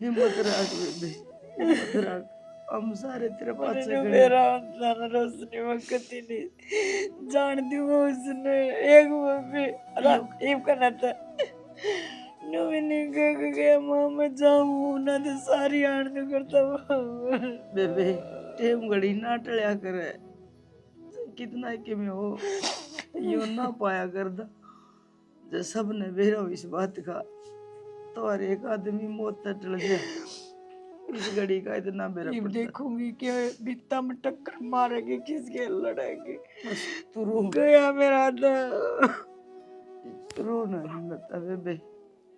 हिम्मत रख बेबे हिम्मत रख हम सारे तेरे पास से खड़े मेरा जाना रोशनी में कती नहीं जान दी वो उसने एक बेबे एक करना था नो मैंने कह गया माँ मैं जाऊँ ना तो सारी आड़ तो करता बेबे टेम घड़ी ना टलिया करे कितना कि मैं हो यूं ना पाया करदा जो सब ने बेरो इस बात का तो हर एक आदमी मौत तक टल गया इस घड़ी का इतना बेरा पड़ता देखूंगी कि बित्ता में टक्कर मारेगी किसके लड़ेगी तू रो गया मेरा तो रो ना हिम्मत बेबे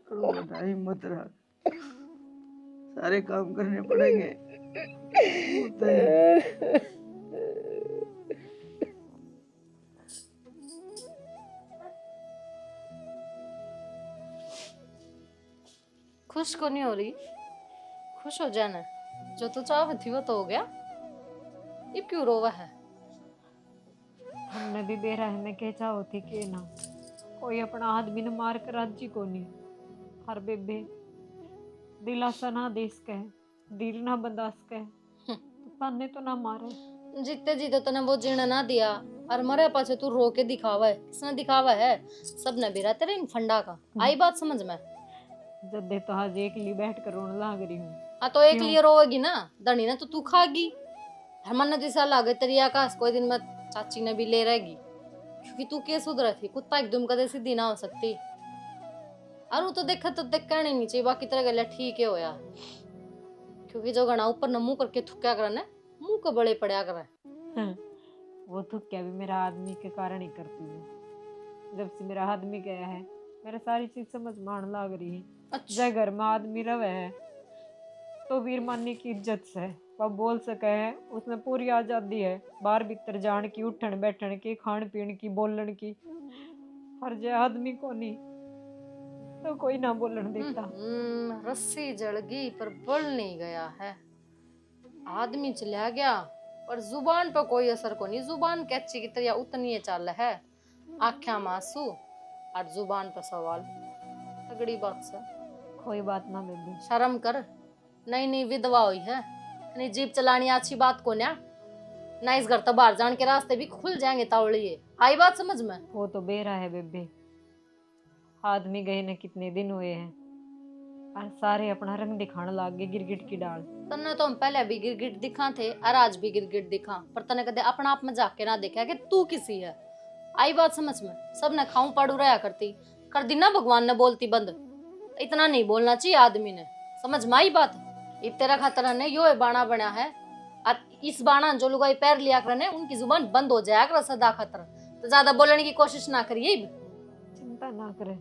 रो ना हिम्मत रख सारे काम करने पड़ेंगे खुश को नहीं हो रही खुश हो जाना जो तो चाह थी वो तो हो गया ये क्यों रोवा है हमने भी बेरहम में कह चाहो थी कि ना कोई अपना आदमी ने मार कर राजी को नहीं हर बेबे दिलासा ना देश कहे दिल ना बंदास कहे तो ताने तो ना मारे जीते जी तो तने वो जीना ना दिया और मरे पाछे तू रो के दिखावा है किसने दिखावा है सब ने बेरा तेरे इन फंडा का आई बात समझ में जब दे तो आज एक ली बैठ कर रोने लग रही हूँ हाँ तो एक लिए रोएगी ना दनी ना तो तू खागी हरमन ने जैसा लागे तेरी आकाश कोई दिन में चाची ने भी ले रहेगी क्योंकि तू के सुधरा थी कुत्ता एकदम कदे सीधी ना हो सकती और वो तो देखा तो देख कहने नहीं चाहिए बाकी तरह गले ठीक है होया क्योंकि जो गणा ऊपर न मुंह करके थुक्या करने मुंह को बड़े पड़या करे वो थुक्या भी मेरा आदमी के कारण ही करती है जब से मेरा आदमी गया है मेरा सारी चीज समझ में आने लग रही है अच्छा घर में आदमी रवे है तो वीर मानी की इज्जत से वह बोल सके है उसमें पूरी आजादी है बाहर भीतर जान की उठन बैठन की खान पीन की बोलन की हर जे आदमी को नहीं तो कोई ना बोलन देता रस्सी जल गई पर बल नहीं गया है आदमी चला गया पर जुबान पर कोई असर को नहीं जुबान कैची की तरह उतनी चाल है आख्या मासू और जुबान पर सवाल तगड़ी बात से कोई बात ना बेबी शर्म कर नई नई विधवा हुई है नहीं जीप चलानी अच्छी बात को ना ना इस घर तो बाहर जान के रास्ते भी खुल जाएंगे तावड़िए आई बात समझ में वो तो बेरा है बेबे आदमी गए ने कितने दिन हुए हैं और सारे अपना रंग दिखाने लग गए गिरगिट की डाल तन्ने तो हम पहले भी गिरगिट दिखा थे और आज भी गिरगिट दिखा पर तने कदे अपना आप में जाके ना देखा कि तू किसी है आई बात समझ में सब ने खाऊं पाड़ू रहा करती कर दी ना भगवान ने बोलती बंद इतना नहीं बोलना चाहिए आदमी ने समझ में आई बात इत तेरा खातर ने यो बाणा बना है और इस बाणा जो लोग पैर लिया कर उनकी जुबान बंद हो जाया कर सदा खातर तो ज्यादा बोलने की कोशिश ना करिए चिंता ना करे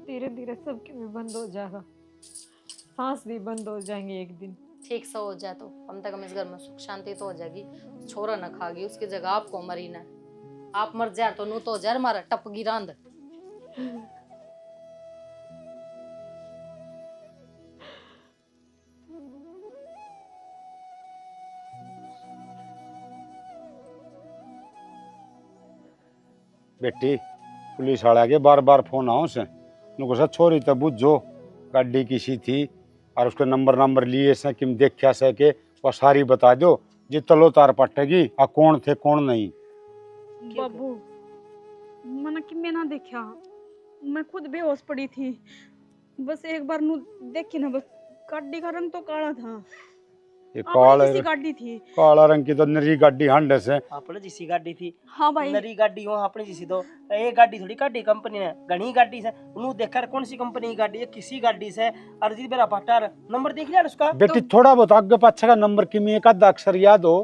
धीरे धीरे सब भी बंद हो जाएगा सांस भी बंद हो जाएंगे एक दिन ठीक से हो जाए तो कम से कम इस घर में सुख शांति तो हो जाएगी छोरा न खागी उसकी जगह आपको मरी ना आप मर जाए तो नू तो हो जाए हमारा टप गिरांद बेटी पुलिस वाला के बार बार फोन आओ से नुको सर छोरी तो बुझो गाड़ी किसी थी और उसके नंबर लिए से किम देखा से के वो सारी बता दो जी तलो तार पटेगी आ कौन थे कौन नहीं बाबू मैंने कि मैं ना देखा, मैं खुद बेहोश पड़ी थी। बस एक बार नु देखी ना, बस गाड़ी का रंग तो काला था। ये आपने किसी गाड़ी थी। काला रंग की तो नरी गाड़ी हंड से। अपने जिसी गाड़ी थी हाँ भाई, नरी गाड़ी हो अपने जिसी तो एक गाड़ी थोड़ी गाड़ी कंपनी ने घनी गाड़ी से उन्होंने देखा कौन सी कंपनी की गाड़ी है, किसी गाड़ी से अर्जी मेरा पट्टार नंबर देख लिया उसका। बेटी थोड़ा बहुत आगे पाछे का नंबर की में एक आधा अक्षर याद हो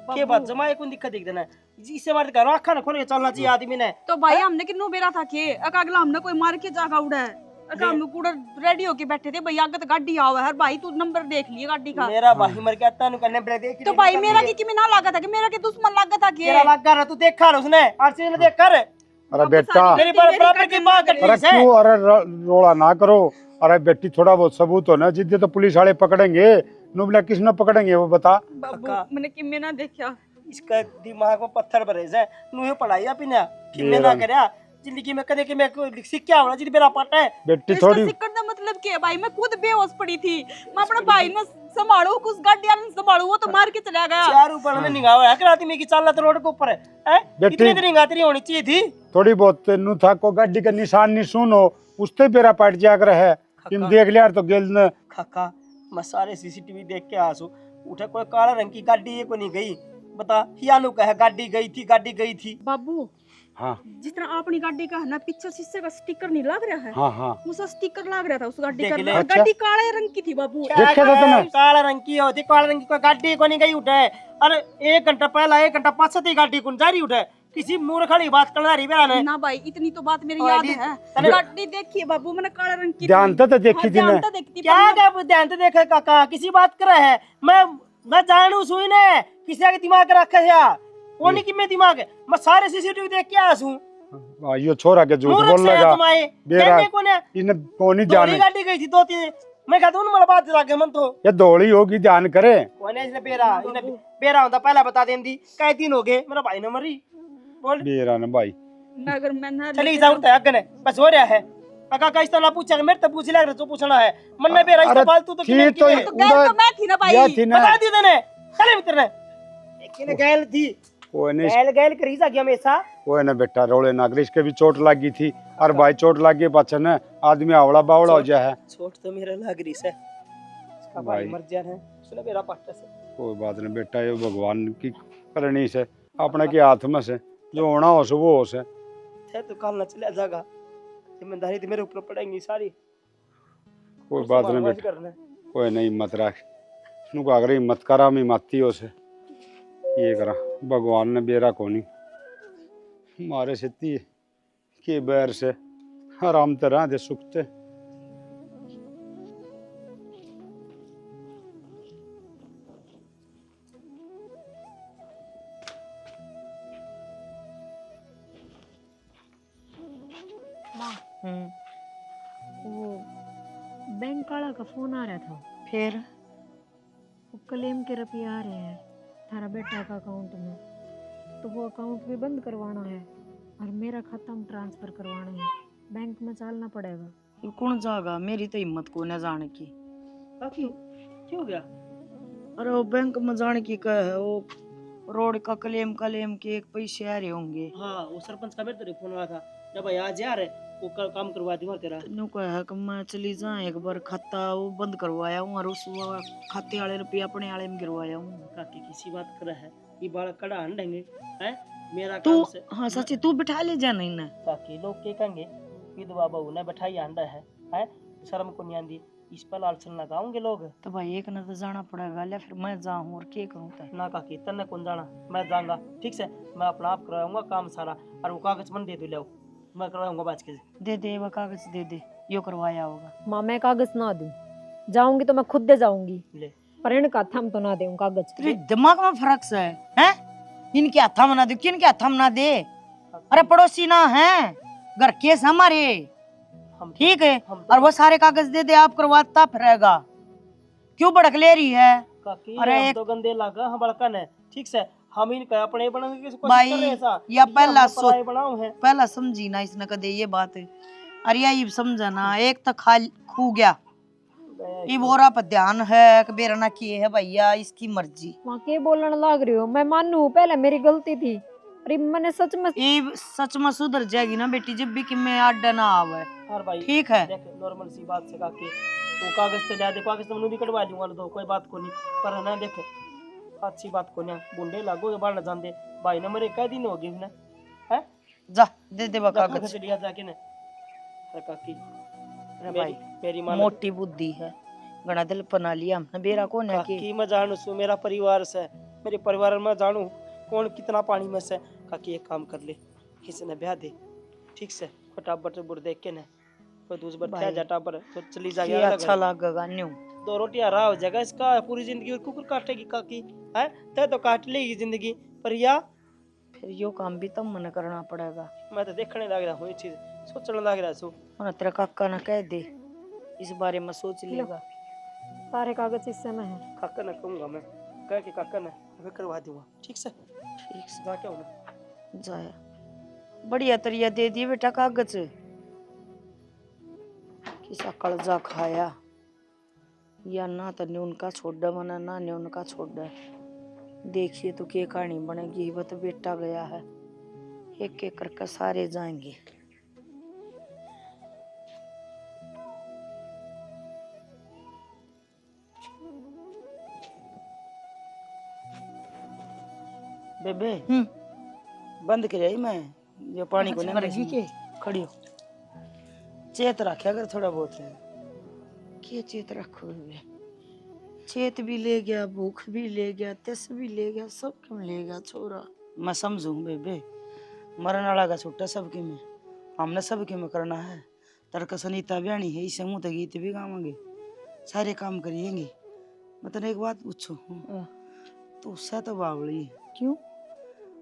के बात जमाए कोई दिक्कत देख देना इससे बात करो आखा ना खोल के चलना चाहिए आदमी ने। तो भाई हमने किन्नू बेरा था के अगला हमने कोई मार के जागा उड़ा है। हम पूरा रेडी होके बैठे थे भाई, आगे तो गाड़ी आवा है भाई, तू नंबर देख लिए गाड़ी का। मेरा भाई मर गया तानु करने ब्रेक देख तो भाई मेरा की में ना लगा था कि मेरा के दुश्मन लगा था कि तेरा लग रहा तू देख कर उसने आरसी ने देख कर। अरे बेटा मेरी बराबर की बात अरे कर क्यों अरे रोड़ा ना करो। अरे बेटी थोड़ा बहुत सबूत हो ना, जिद्दे तो पुलिस वाले पकड़ेंगे, नुबला किसने पकड़ेंगे वो बता। बाबू मैंने कि में ना देखा। इसका दिमाग में पत्थर भरे से नु पढ़ाई अपने कि मैं ना करया जिंदगी में कदे कि मैं कोई सीख क्या होना जिद मेरा पाटा है। बेटी इसका थोड़ी सिक्कर का मतलब क्या है भाई, मैं खुद बेहोश पड़ी थी, मैं अपने भाई ने संभालू, कुछ गाड़ी वाले ने संभालू, वो तो मार के चला गया। चार ऊपर में निगाह है कराती में की चालत रोड के ऊपर है इतनी देर निगाह तेरी होनी चाहिए थी। थोड़ी बहुत नु था को गाड़ी का निशान नहीं सुनो उसते बेरा पाट जाग रहा है तुम देख लिया तो गेल न काका मैं सारे सीसीटीवी देख के आसू उठे कोई काला रंग की गाड़ी ये को नहीं गई बता हियानु कहे गाड़ी गई थी। बाबू हाँ जिस तरह अपनी गाड़ी का है ना पीछे शीशे का स्टिकर नहीं लग रहा है, हाँ हाँ उसका स्टिकर लग रहा था उस गाड़ी देख का। ले। अच्छा। गाड़ी काले रंग की थी बाबू। देखे तो तुमने काला रंग की होती काला रंग की कोई गाड़ी को नहीं गई उठे। अरे 1 घंटा पहला 1 घंटा पाछे थी गाड़ी कौन जा रही उठे किसी मूर्खड़ी बात करना रही बेरा ने ना भाई इतनी तो बात मेरी और याद दी- है। तने- गाड़ी देखिए बाबू मैंने काले रंग की ध्यान तो देखी थी ध्यान ने तो देखती क्या क्या ध्यान से देखे काका किसी बात करे है मैं जानू सुई ने किसी के दिमाग रखे है कोनी की में दिमाग है मैं सारे सीसीटीवी देख के आया हूं। यो छोरा के झूठ बोल लगा तुम्हारे बेरा कहने को ने इन्हें कोनी दोरी ध्यान गाड़ी गई थी 2-3 मैं कहता हूं मला बात लागे मन तो ये दौड़ी होगी ध्यान करे कोने इसने बेरा होता पहला बता देंदी कई दिन हो गए मेरा भाई न मरी बोल बेरा न भाई अगर मैं ना चली जाऊं तो अगने बस हो रहा है काका का इस तरह पूछा मेरे तो पूछ लग रहा जो पूछना है मन में बेरा इस फालतू तो ठीक तो तो गैर तो मैं थी ना भाई। या थी ना बता दी तने चले मित्र ने लेकिन गैल थी कोई नहीं गैल करी जा गया हमेशा कोई ना बेटा रोले नागरिश के भी चोट लगी थी और भाई चोट लगी पाछे न आदमी आवड़ा बावड़ा हो जाए छोट तो मेरा लग रही है इसका भाई भाई। मर जाना है उसने मेरा पट्टा से कोई बात नहीं बेटा ये भगवान की करनी से अपने के हाथ में से जो होना हो सो वो हो से थे तो कल न चला जागा जिम्मेदारी तो मेरे ऊपर पड़ेगी सारी कोई बात नहीं बेटा कोई नहीं हिम्मत रख नु का अगर हिम्मत करा मी माती हो से ये करा भगवान ने बेरा कोनी मारे से ती के बैर से आराम तरह दे सुखते वो बैंक वाला का फोन आ रहा था, फिर वो क्लेम के रुपये आ रहे हैं थारा बेटा का अकाउंट में, तो वो अकाउंट भी बंद करवाना है और मेरा खाता में ट्रांसफर करवाना है, बैंक में चलना पड़ेगा। ये कौन जागा, मेरी तो हिम्मत को न जाने की। काकी क्या हो गया अरे वो बैंक में जाने की कह है, वो रोड का क्लेम के एक पैसे आ रहे होंगे। हाँ वो सरपंच का मेरे तो फोन आया था जब भाई आज यार वो काम करवा दूंगा तेरा नु कह है कि मैं चली जा एक बार खाता वो बंद करवाया हूँ और उस खाते वाले रुपये अपने वाले में गिरवाया हूँ। काकी किसी बात कर है ये बाल कड़ा हंडेंगे हैं मेरा तू काम से हाँ सच्ची तू बिठा ले जा नहीं ना काकी लोग के कहेंगे विधवा बहू ने बैठाई अंडा है हैं शर्म को नहीं आंदी इस पर लाल चलना गाऊंगे लोग तो भाई एक न तो जाना पड़ेगा ले फिर मैं जाऊँ और क्या करूँ तो ना काकी तन्ने कौन जाना मैं जाऊंगा ठीक से मैं अपना आप करवाऊंगा काम सारा और वो कागज मन दे दो ले मैं करवाऊंगा बाज के दे वो कागज दे यो करवाया होगा। माँ मैं कागज ना दूं, जाऊंगी तो मैं खुद दे जाऊंगी, ले पर इनका हाथ हम तो ना दूं कागज। तेरे दिमाग में फर्क से है इनके हाथा में ना दे किनके हाथा में ना दे। अरे पड़ोसी ना है घर केस हमारे ठीक है और वो सारे कागज दे दे आप करवाता फिरेगा क्यों भड़क ले रही है। काकी अरे हम तो गंदे लगा हम बड़कन है ठीक से हम इनका अपने बनाने की कोशिश भाई कर रहे हैं सा या पहला पराए बनाओ है पहला समझी ना इसने कदे ये बात अरे ये समझा ना एक तो खा खू गया ये बोरा पर ध्यान है कि बेरा ना किए है भैया इसकी मर्जी। माँ के बोलने लग रही हो, मैं मानू पहले मेरी गलती थी अरे मैंने सच में ये सच में सुधर जाएगी ना बेटी, जब भी कि मैं अड्डा ना आवे। और भाई ठीक है। देख नॉर्मल सी बात से काकी तो कागज से ला दे, कागज तो मैं भी कटवा दूंगा तो कोई बात को नहीं, पर है ना देख अच्छी बात को ना बुंडे लागो बाढ़ न जान दे भाई ने मेरे कई दिन हो गए ना है। जा दे दे कागज। कागज लिया जाके ना। अरे काकी अरे मेरी भाई मेरी मां मोटी बुद्धि है, गणा दिल बना लिया हमने, बेरा कौन है कि काकी मैं जानू सु मेरा परिवार से, मेरे परिवार में जानू कौन कितना पानी में से। काकी एक काम कर ले, किसी ने ब्याह दे ठीक से, फटाफट बुर देख के ना कोई दूसरा बच्चा जाटा पर तो चली ये जाएगा। अच्छा लगेगा न्यू। दो रोटियां राह हो जाएगा इसका, पूरी जिंदगी और कुकुर काटेगी काकी है, तय तो काट लेगी जिंदगी पर या फिर यो काम भी तब मन करना पड़ेगा। मैं तो देखने लग रहा हूँ ये चीज, सोचने लग रहा हूँ। और तेरा काका ना कह दे, इस बारे में सोच लेगा। सारे कागज हिस्से में है। काका ना कहूंगा मैं, कह के काका ना अभी करवा दूंगा ठीक से। ठीक से जा क्या होना जाया, बढ़िया तरिया दे दिए बेटा कागज। किसा कर्जा खाया या ना तो ने उनका छोड़ा मना ना ने उनका छोड़ा। देखिए तो क्या कहानी बनेगी। वो तो बेटा गया है, एक एक करके सारे जाएंगे। बेबे बंद कर मैं जो पानी को नहीं के खड़ी हो। चेत रखा अगर थोड़ा बहुत है क्या चेत रखो बेबे। चेत भी ले गया, भूख भी ले गया, तिस भी ले गया, सब क्यों ले गया छोरा। मैं समझू बेबे, मरण वाला का छुट्टा सबके में, हमने सबके में करना है। तरक सनीता ब्याणी है, इसे मुँह तक गीत भी गावेंगे, सारे काम करिएंगे। मतलब एक बात पूछो, तो उससे तो बावली क्यों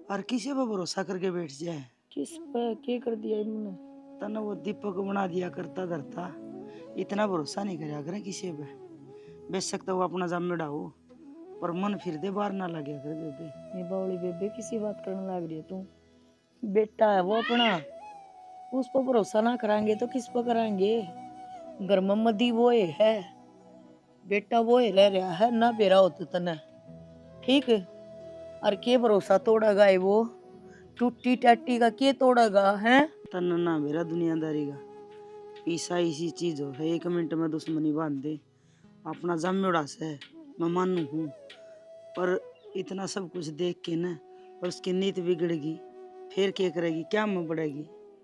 और किसी पर भरोसा करके बैठ जाए। किस पे क्या कर दिया इन्होंने, तना वो दीपक बना दिया करता धरता, इतना भरोसा नहीं करा करें किसी पे। बेशक तो वो अपना जामेड़ा हो, पर मन फिर दे बाहर ना लगे कर बेबे। ये बावली बेबे किसी बात करने लग रही है तू। बेटा है वो अपना, उस पर भरोसा ना कराएंगे तो किस पर कराएंगे। घर में मदी वो है, बेटा वो रह रहा है ना बेरा होता तना ठीक है। और के भरोसा तोड़ेगा है वो, टूटी टाटी का के तोड़ेगा है। तना ना मेरा दुनियादारी का पैसा ऐसी चीज हो है, 1 मिनट में दुश्मनी बांध दे। अपना जमेड़ा से मैं मानू हूँ, पर इतना सब कुछ देख के ना और उसकी नीत बिगड़ेगी, फिर क्या करेगी, क्या में बढ़ेगी।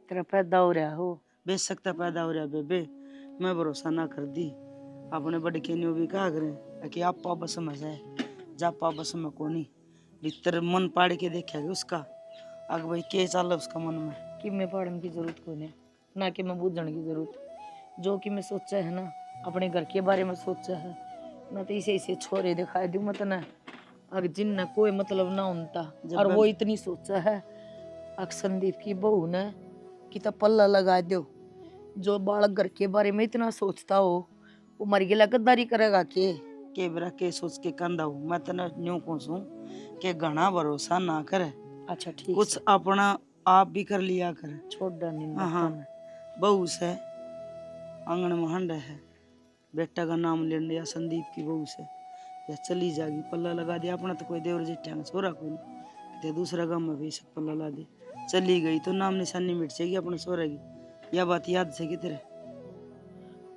तेरा पैदा हो रहा हो, बेशक पैदा हो रहा बेबे, मैं भरोसा ना कर दी। अपने बड़े के भी कहा करें कि आप बस में जाए जा पा बस में कोनी भीतर मन पाड़ के देखा उसका अग भाई के चल उसका मन में कि मैं पढ़ने की जरूरत कोई नहीं, ना कि मैं बूझने की जरूरत। जो कि मैं सोचा है ना अपने घर के बारे में सोचा है ना, तो इसे इसे छोरे दिखाई दूं मत ना, अगर जिन कोई मतलब ना होता। और वो इतनी सोचा है अग संदीप की बहू ने कि तो पल्ला लगा दो, जो बालक घर के बारे में इतना सोचता हो वो मर गया गद्दारी करेगा के बरा के सोच के कंधा हो। मैं तना न्यू कहूँ के घना भरोसा ना करे। अच्छा ठीक, कुछ अपना आप भी कर लिया कर, छोड़ नहीं। हाँ बहू से आंगन में हंड है, बेटा का नाम ले लिया संदीप की बहू से, या चली जाएगी पल्ला लगा दिया अपना। तो कोई देवर जेठा छोरा को नहीं, दूसरा गाँव में भी पल्ला ला दे, चली गई तो नाम निशानी मिट जाएगी अपने छोरा की। यह बात याद से कि तेरे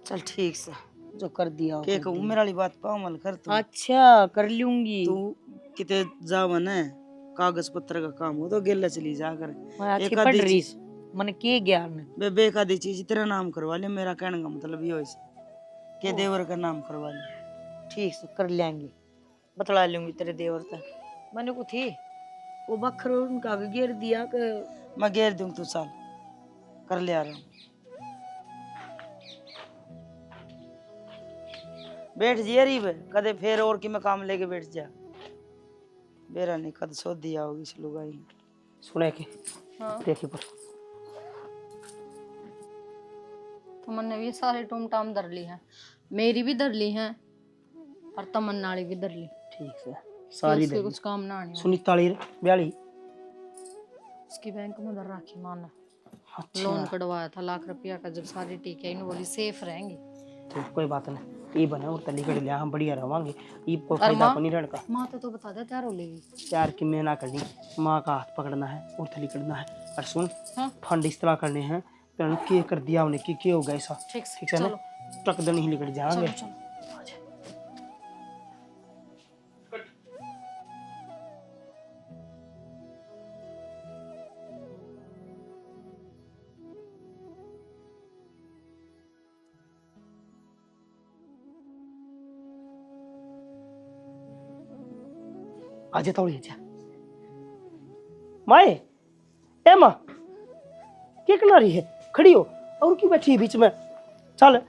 चल ठीक से जो कर दिया के कहूँ मेरा वाली बात पर अमल कर तू। अच्छा कर लूंगी। तू किते जावा न कागज पत्र का काम हो तो गेला चली जा कर। एक आधी चीज मन के ज्ञान बेबे, एक आधी चीज तेरा नाम करवा ले, मेरा कहने का मतलब ये के देवर का नाम करवा ले। ठीक से कर लेंगे, बतला लूंगी तेरे देवर तक। मैंने को थी वो बखर उनका घेर दिया कि मैं घेर दूं, तू साल कर ले आ रहा हूँ। बैठ जिया री कदे फिर और कि मैं काम लेके बैठ जा। बेरा नहीं कद सो दिया होगी इस लुगाई ने। सुने के देखी पर तमन्ना भी सारे टूम टाम धर ली है, मेरी भी धर ली है और तमन्ना वाली भी धर ली। ठीक से सारी उसके कुछ काम ना आनी। सुनीता वाली ब्याली उसकी बैंक में धर रखी माँ ने। अच्छा। लोन कटवाया था लाख रुपया का, जब सारी टीके इन बोली सेफ रहेंगी तो कोई बात नहीं, ये बने और तली कड़ लिया हम बढ़िया रवांगे, ये कोई फायदा को नहीं रहने का। माँ तो बता दे तैयार हो लेगी। प्यार की मैं ना करनी, माँ का हाथ पकड़ना है और थली करना है। और सुन, फंड इस तरह करने हैं तो के कर दिया उन्हें कि हो गया ऐसा, ठीक ठीक है ना, ट्रक दन ही निकल जाएंगे। आजा थोड़ी आजा माए, ए माँ क्या करना रही है, खड़ी हो और क्यों बैठी है बीच में, चल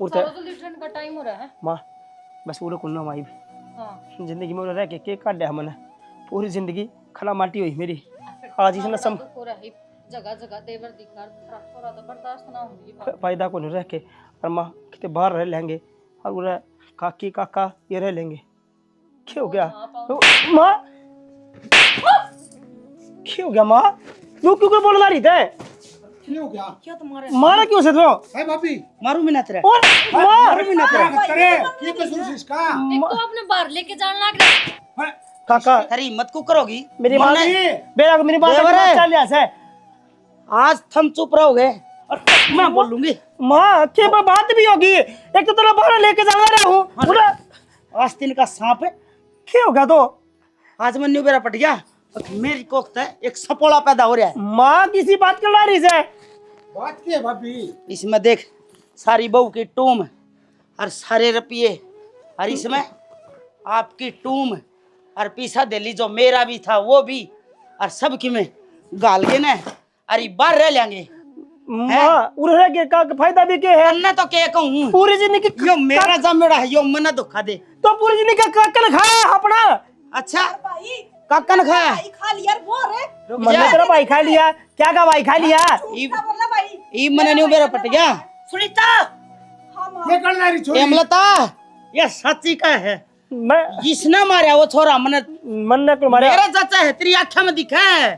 और जल्दी ट्रेन का टाइम हो रहा है। माँ बस पूरे कुन्ना माई हाँ जिंदगी में रह के काट दिया मैंने, पूरी जिंदगी खला माटी हुई मेरी। आज इसने सम जगह जगह देवर दिखा थोड़ा तो बर्दाश्त ना होगी। फायदा को नहीं रह के, और माँ कितने बाहर रह लेंगे और उरे काकी काका ये रह लेंगे। क्या हो गया माँ, क्या हो गया माँ, तू क्यों बोल रही थे, क्यों क्या क्या तुम्हारे मारा क्यों से तो है भाभी? मारू भी ना तेरे, और मार भी ना तेरे। ये कसूर है इसका? एक तो आपने बाहर लेके जाने लग रहे। काका तेरी हिम्मत को करोगी मेरी बात, मेरी बात देवर है। चल जा से, आज थम चुप रहोगे और मैं बोल लूंगी। माँ के बात भी होगी, एक तो तेरा बाहर लेके जाना रहा हूँ, आस्तीन का सांप है, क्या होगा तो आज मैं न्यू बेरा पट गया और मेरी कोख्त है एक सपोला पैदा हो रहा है। माँ किसी बात कर रही है, बात की है भाभी? इसमें देख सारी बहू की टूम और सारे रुपये, और इसमें आपकी टूम और पीछा दिल्ली जो मेरा भी था वो भी, और सब की में गाल के ना अरे बाहर रह लेंगे। माँ उरे के का फायदा भी क्या है, अन्ना तो क्या कहूँ, पूरी जिंदगी यो मेरा जमेड़ा है, यो मना धोखा दे। तो पूरी जिंदगी का कल खाया अपना, अच्छा काकन खाया खा लिया वो रे, मैंने तेरा भाई खा लिया, क्या का भाई खा लिया, बोलना भाई ई मने न्यू बेरा पट गया। सुनीता ये कर रही छोरी। हेमलता ये सच्ची का है, मैं जिसने मारा वो छोरा मने मन को मारा, मेरा चाचा है, तेरी आँखों में दिखा है।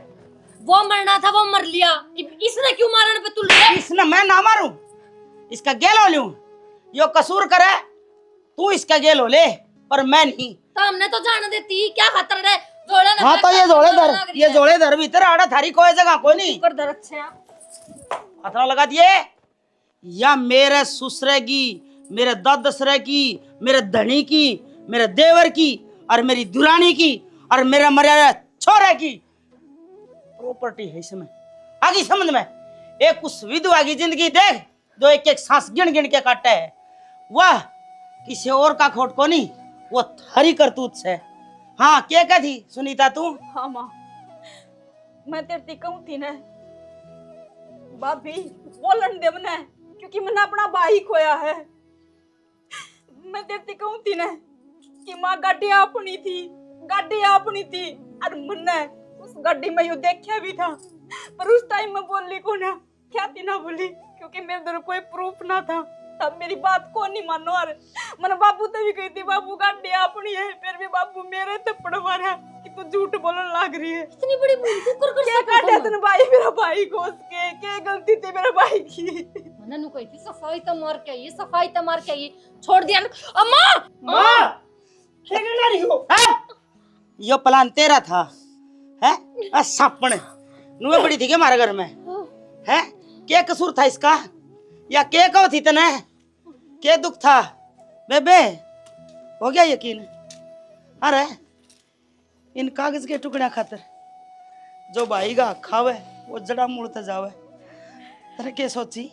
वो मरना था वो मर लिया, इसने क्यों मारने पे तुल रहा है? इसने मैं ना मारूं, इसका गेलो लूं, यो कसूर करे तू इसका गेलो ले पर मैं नहीं। तो हमने तो जाने देती, क्या खतर है जोड़े ना। हाँ तो ये जोड़े धर भीतर आड़ा थारी कोई जगह कोई नहीं कर दर अच्छे हथरा लगा दिए, या मेरे ससुरे की, मेरे ददसरे की, मेरे धनी की, मेरे देवर की और मेरी दुरानी की और मेरे मर्यादा छोरे की प्रॉपर्टी है इसमें। आगे समझ में, एक उस विधवा की जिंदगी देख जो एक एक सांस गिन गिन के काटे है, वह किसी और का खोट को नहीं, वो थारी करतूत से। हाँ क्या कही सुनीता तू? हाँ माँ मैं तेरे कहूँ थी ना भाभी बोलन दे मने, क्योंकि मैंने अपना भाई खोया है। मैं तेरे कहूँ थी ना कि माँ गाड़ी अपनी थी और मैंने उस गाड़ी में यू देखा भी था, पर उस टाइम में बोली को ना, क्या थी ना बोली, क्योंकि मेरे अंदर कोई प्रूफ ना था। तब मेरी बात को नहीं मानो, और मैंने बाबू तो भी कही थी बाबू गाड़ी अपनी है, फिर भी बाबू मेरे थप्पड़ मारा कि तू झूठ बोलने लग रही है। इतनी बड़ी भूल तू कर क्या काटा तूने भाई, मेरा भाई को उसके क्या गलती थी मेरे भाई की? मैंने नु कही थी सफाई तो मार के आई, सफाई तो मार के आई, छोड़ दिया अम्मा। माँ क्या कर रही हो, यो प्लान तेरा था है? सापण नुए बड़ी थी क्या हमारे घर में है? क्या कसूर था इसका, या क्या कहो थी तने, क्या दुख था बेबे? हो गया यकीन? अरे इन कागज के टुकड़ा खातर जो भाई का खावे वो जड़ा मुड़ते जावे। तेरे क्या सोची,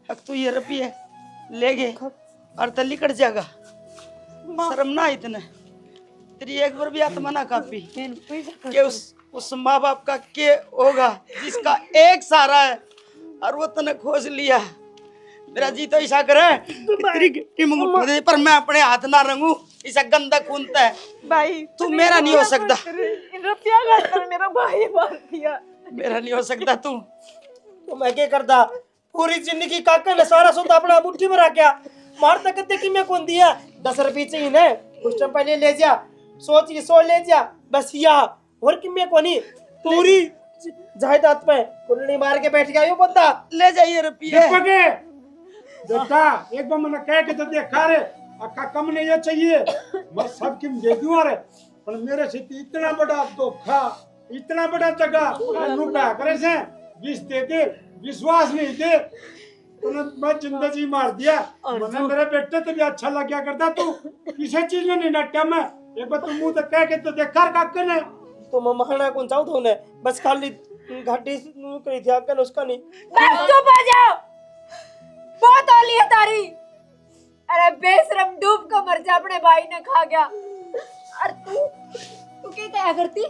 अब तू ये रुपये ले गए और तली कट जाएगा, शर्म ना इतने, तेरी एक बार भी आत्मा ना कापी कि उस माँ बाप का क्या होगा जिसका एक सहारा है और वो तने खोज लिया। मेरा जी तो ऐसा करे तेरी गिट्टी मंगू दे, पर मैं अपने हाथ ना रंगू, ऐसा गंदा खूनता है भाई तू मेरा नहीं हो सकता, इन रुपया खातर मेरा भाई मार दिया, मेरा नहीं हो सकता तू। तो मैं क्या करता, पूरी जिंदगी काका ने सारा सुध अपना मुट्ठी में रखा, मार तक कि मैं कौन दिया, 10 रुपये चाहिए ना, कुछ टाइम पहले ले जा, सोच के 100 ले जा बस, या और कि मैं कोनी पूरी जायदाद पे कुंडली मार के बैठ गया यो बंदा। ले जाइए रुपये, बेटा एक बार मैंने कह के तो देखा रे अक्का कम नहीं ये चाहिए मैं सब किम दे दूं रे पर मेरे से इतना बड़ा धोखा इतना बड़ा जगह नु क्या करे से विष दे के विश्वास नहीं दे तूने मैं जिंदगी मार दिया मैंने मेरे बेटे तो भी अच्छा लग गया करता तू किसी चीज में नहीं नट्टा मैं एक बार तुम मुंह तो कह के तो देखा काके ने तो मैं महाना कौन चाहता हूँ ने बस खाली घाटी करी थी आकर उसका नहीं बस चुप हो जाओ, बहुत होली है तारी। अरे बेशरम डूब कर मर जा, अपने भाई ने खा गया। और तू क्या करती?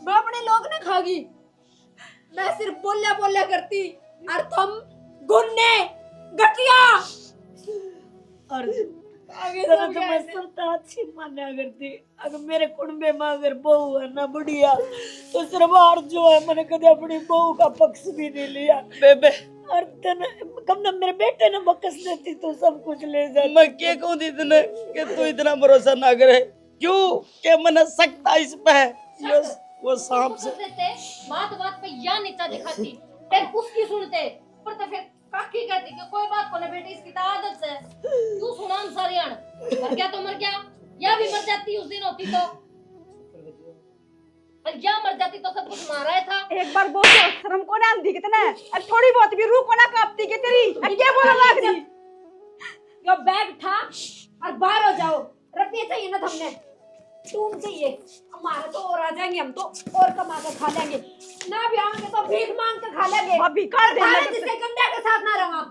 मैं अपने लोग ने खागी, मैं सिर्फ बोल्या करती और तुम गुन्ने घटिया। और आगे तो मैं सबता अच्छी मान्या करती। अगर मेरे कुंबे में अगर बहू है ना बुढ़िया तो सरवार जो है मैंने कभी अपनी बहू का पक्ष भी नहीं लिया बेबे। और तने कम ना मेरे बेटे ने बकस देती तो सब कुछ ले जाती। मैं क्या कहूँ थी तने कि तू इतना भरोसा ना करे क्यों के मैंने सकता इस पे वो सांप से बात पे या नीचा दिखाती फिर उसकी सुनते पर तो फिर काकी कहती कि कोई बात को ना बेटी इसकी तो आदत है तू सुना सारियान मर गया तो मर गया या भी मर जाती उस दिन होती तो पर या मर जाती तो सब कुछ मारा है था। एक बार बोल शर्म को ना आंधी कितना और थोड़ी बहुत भी रूह को ना कांपती के तेरी क्या बोला लाग रही यो बैग उठा और बाहर हो जाओ। रुपये चाहिए ना तुमने, तुम चाहिए हमारे तो और आ जाएंगे, हम तो और कमा कर खा लेंगे ना भी आएंगे तो भीख मांग कर खा लेंगे। अभी कर दे अरे जिससे गंडा के साथ ना रहो।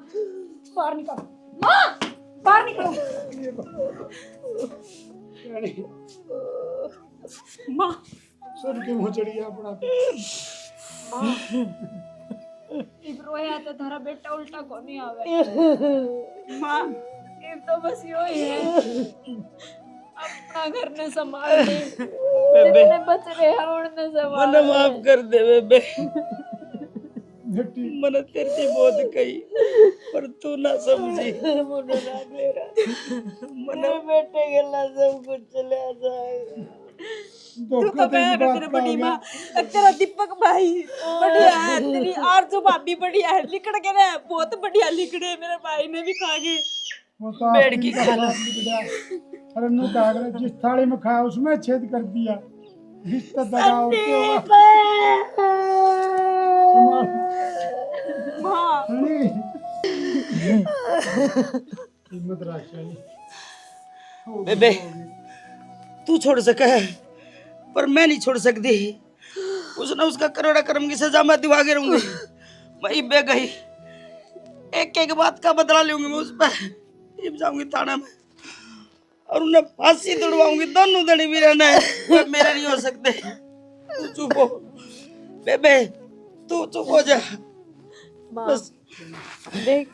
बाहर निकलो माँ, बाहर निकलो माँ। सर के मुंह चढ़िया अपना इब रोया तो थारा बेटा उल्टा को नहीं आवे माँ। इब तो बस यो ही है अपना घर ने संभाल ले जितने बच रहे हैं उन्हें संभाल। मन माफ कर दे बेबे, मन तेरी बहुत कही पर तू ना समझी। मन बेटे के ला सब कुछ चले जाए। तू तो मैं तेरे बड़ी माँ तेरा दीपक भाई बढ़िया है, तेरी आरजू भाभी बढ़िया है, लिकड़ के ना बहुत बढ़िया लिकड़े मेरे भाई ने भी खा गए बेड़ की खाना। अरे नु कहा जिस थाली में खाया उसमें छेद कर दिया हिम्मत बेबे तू छोड़ सके है पर मैं नहीं छोड़ सकती। उसने उसका करोड़ा कर्म की सजा मैं दिवा के रहूंगी। मैं बे गई एक एक बात का बदला लूंगी मैं उस पर जाऊंगी थाना में और उन्हें फांसी दिलवाऊंगी। दोनों दड़ी भी रहना है मेरे नहीं हो सकते। तू चुप हो बेबे, तू चुप हो जा बस। देख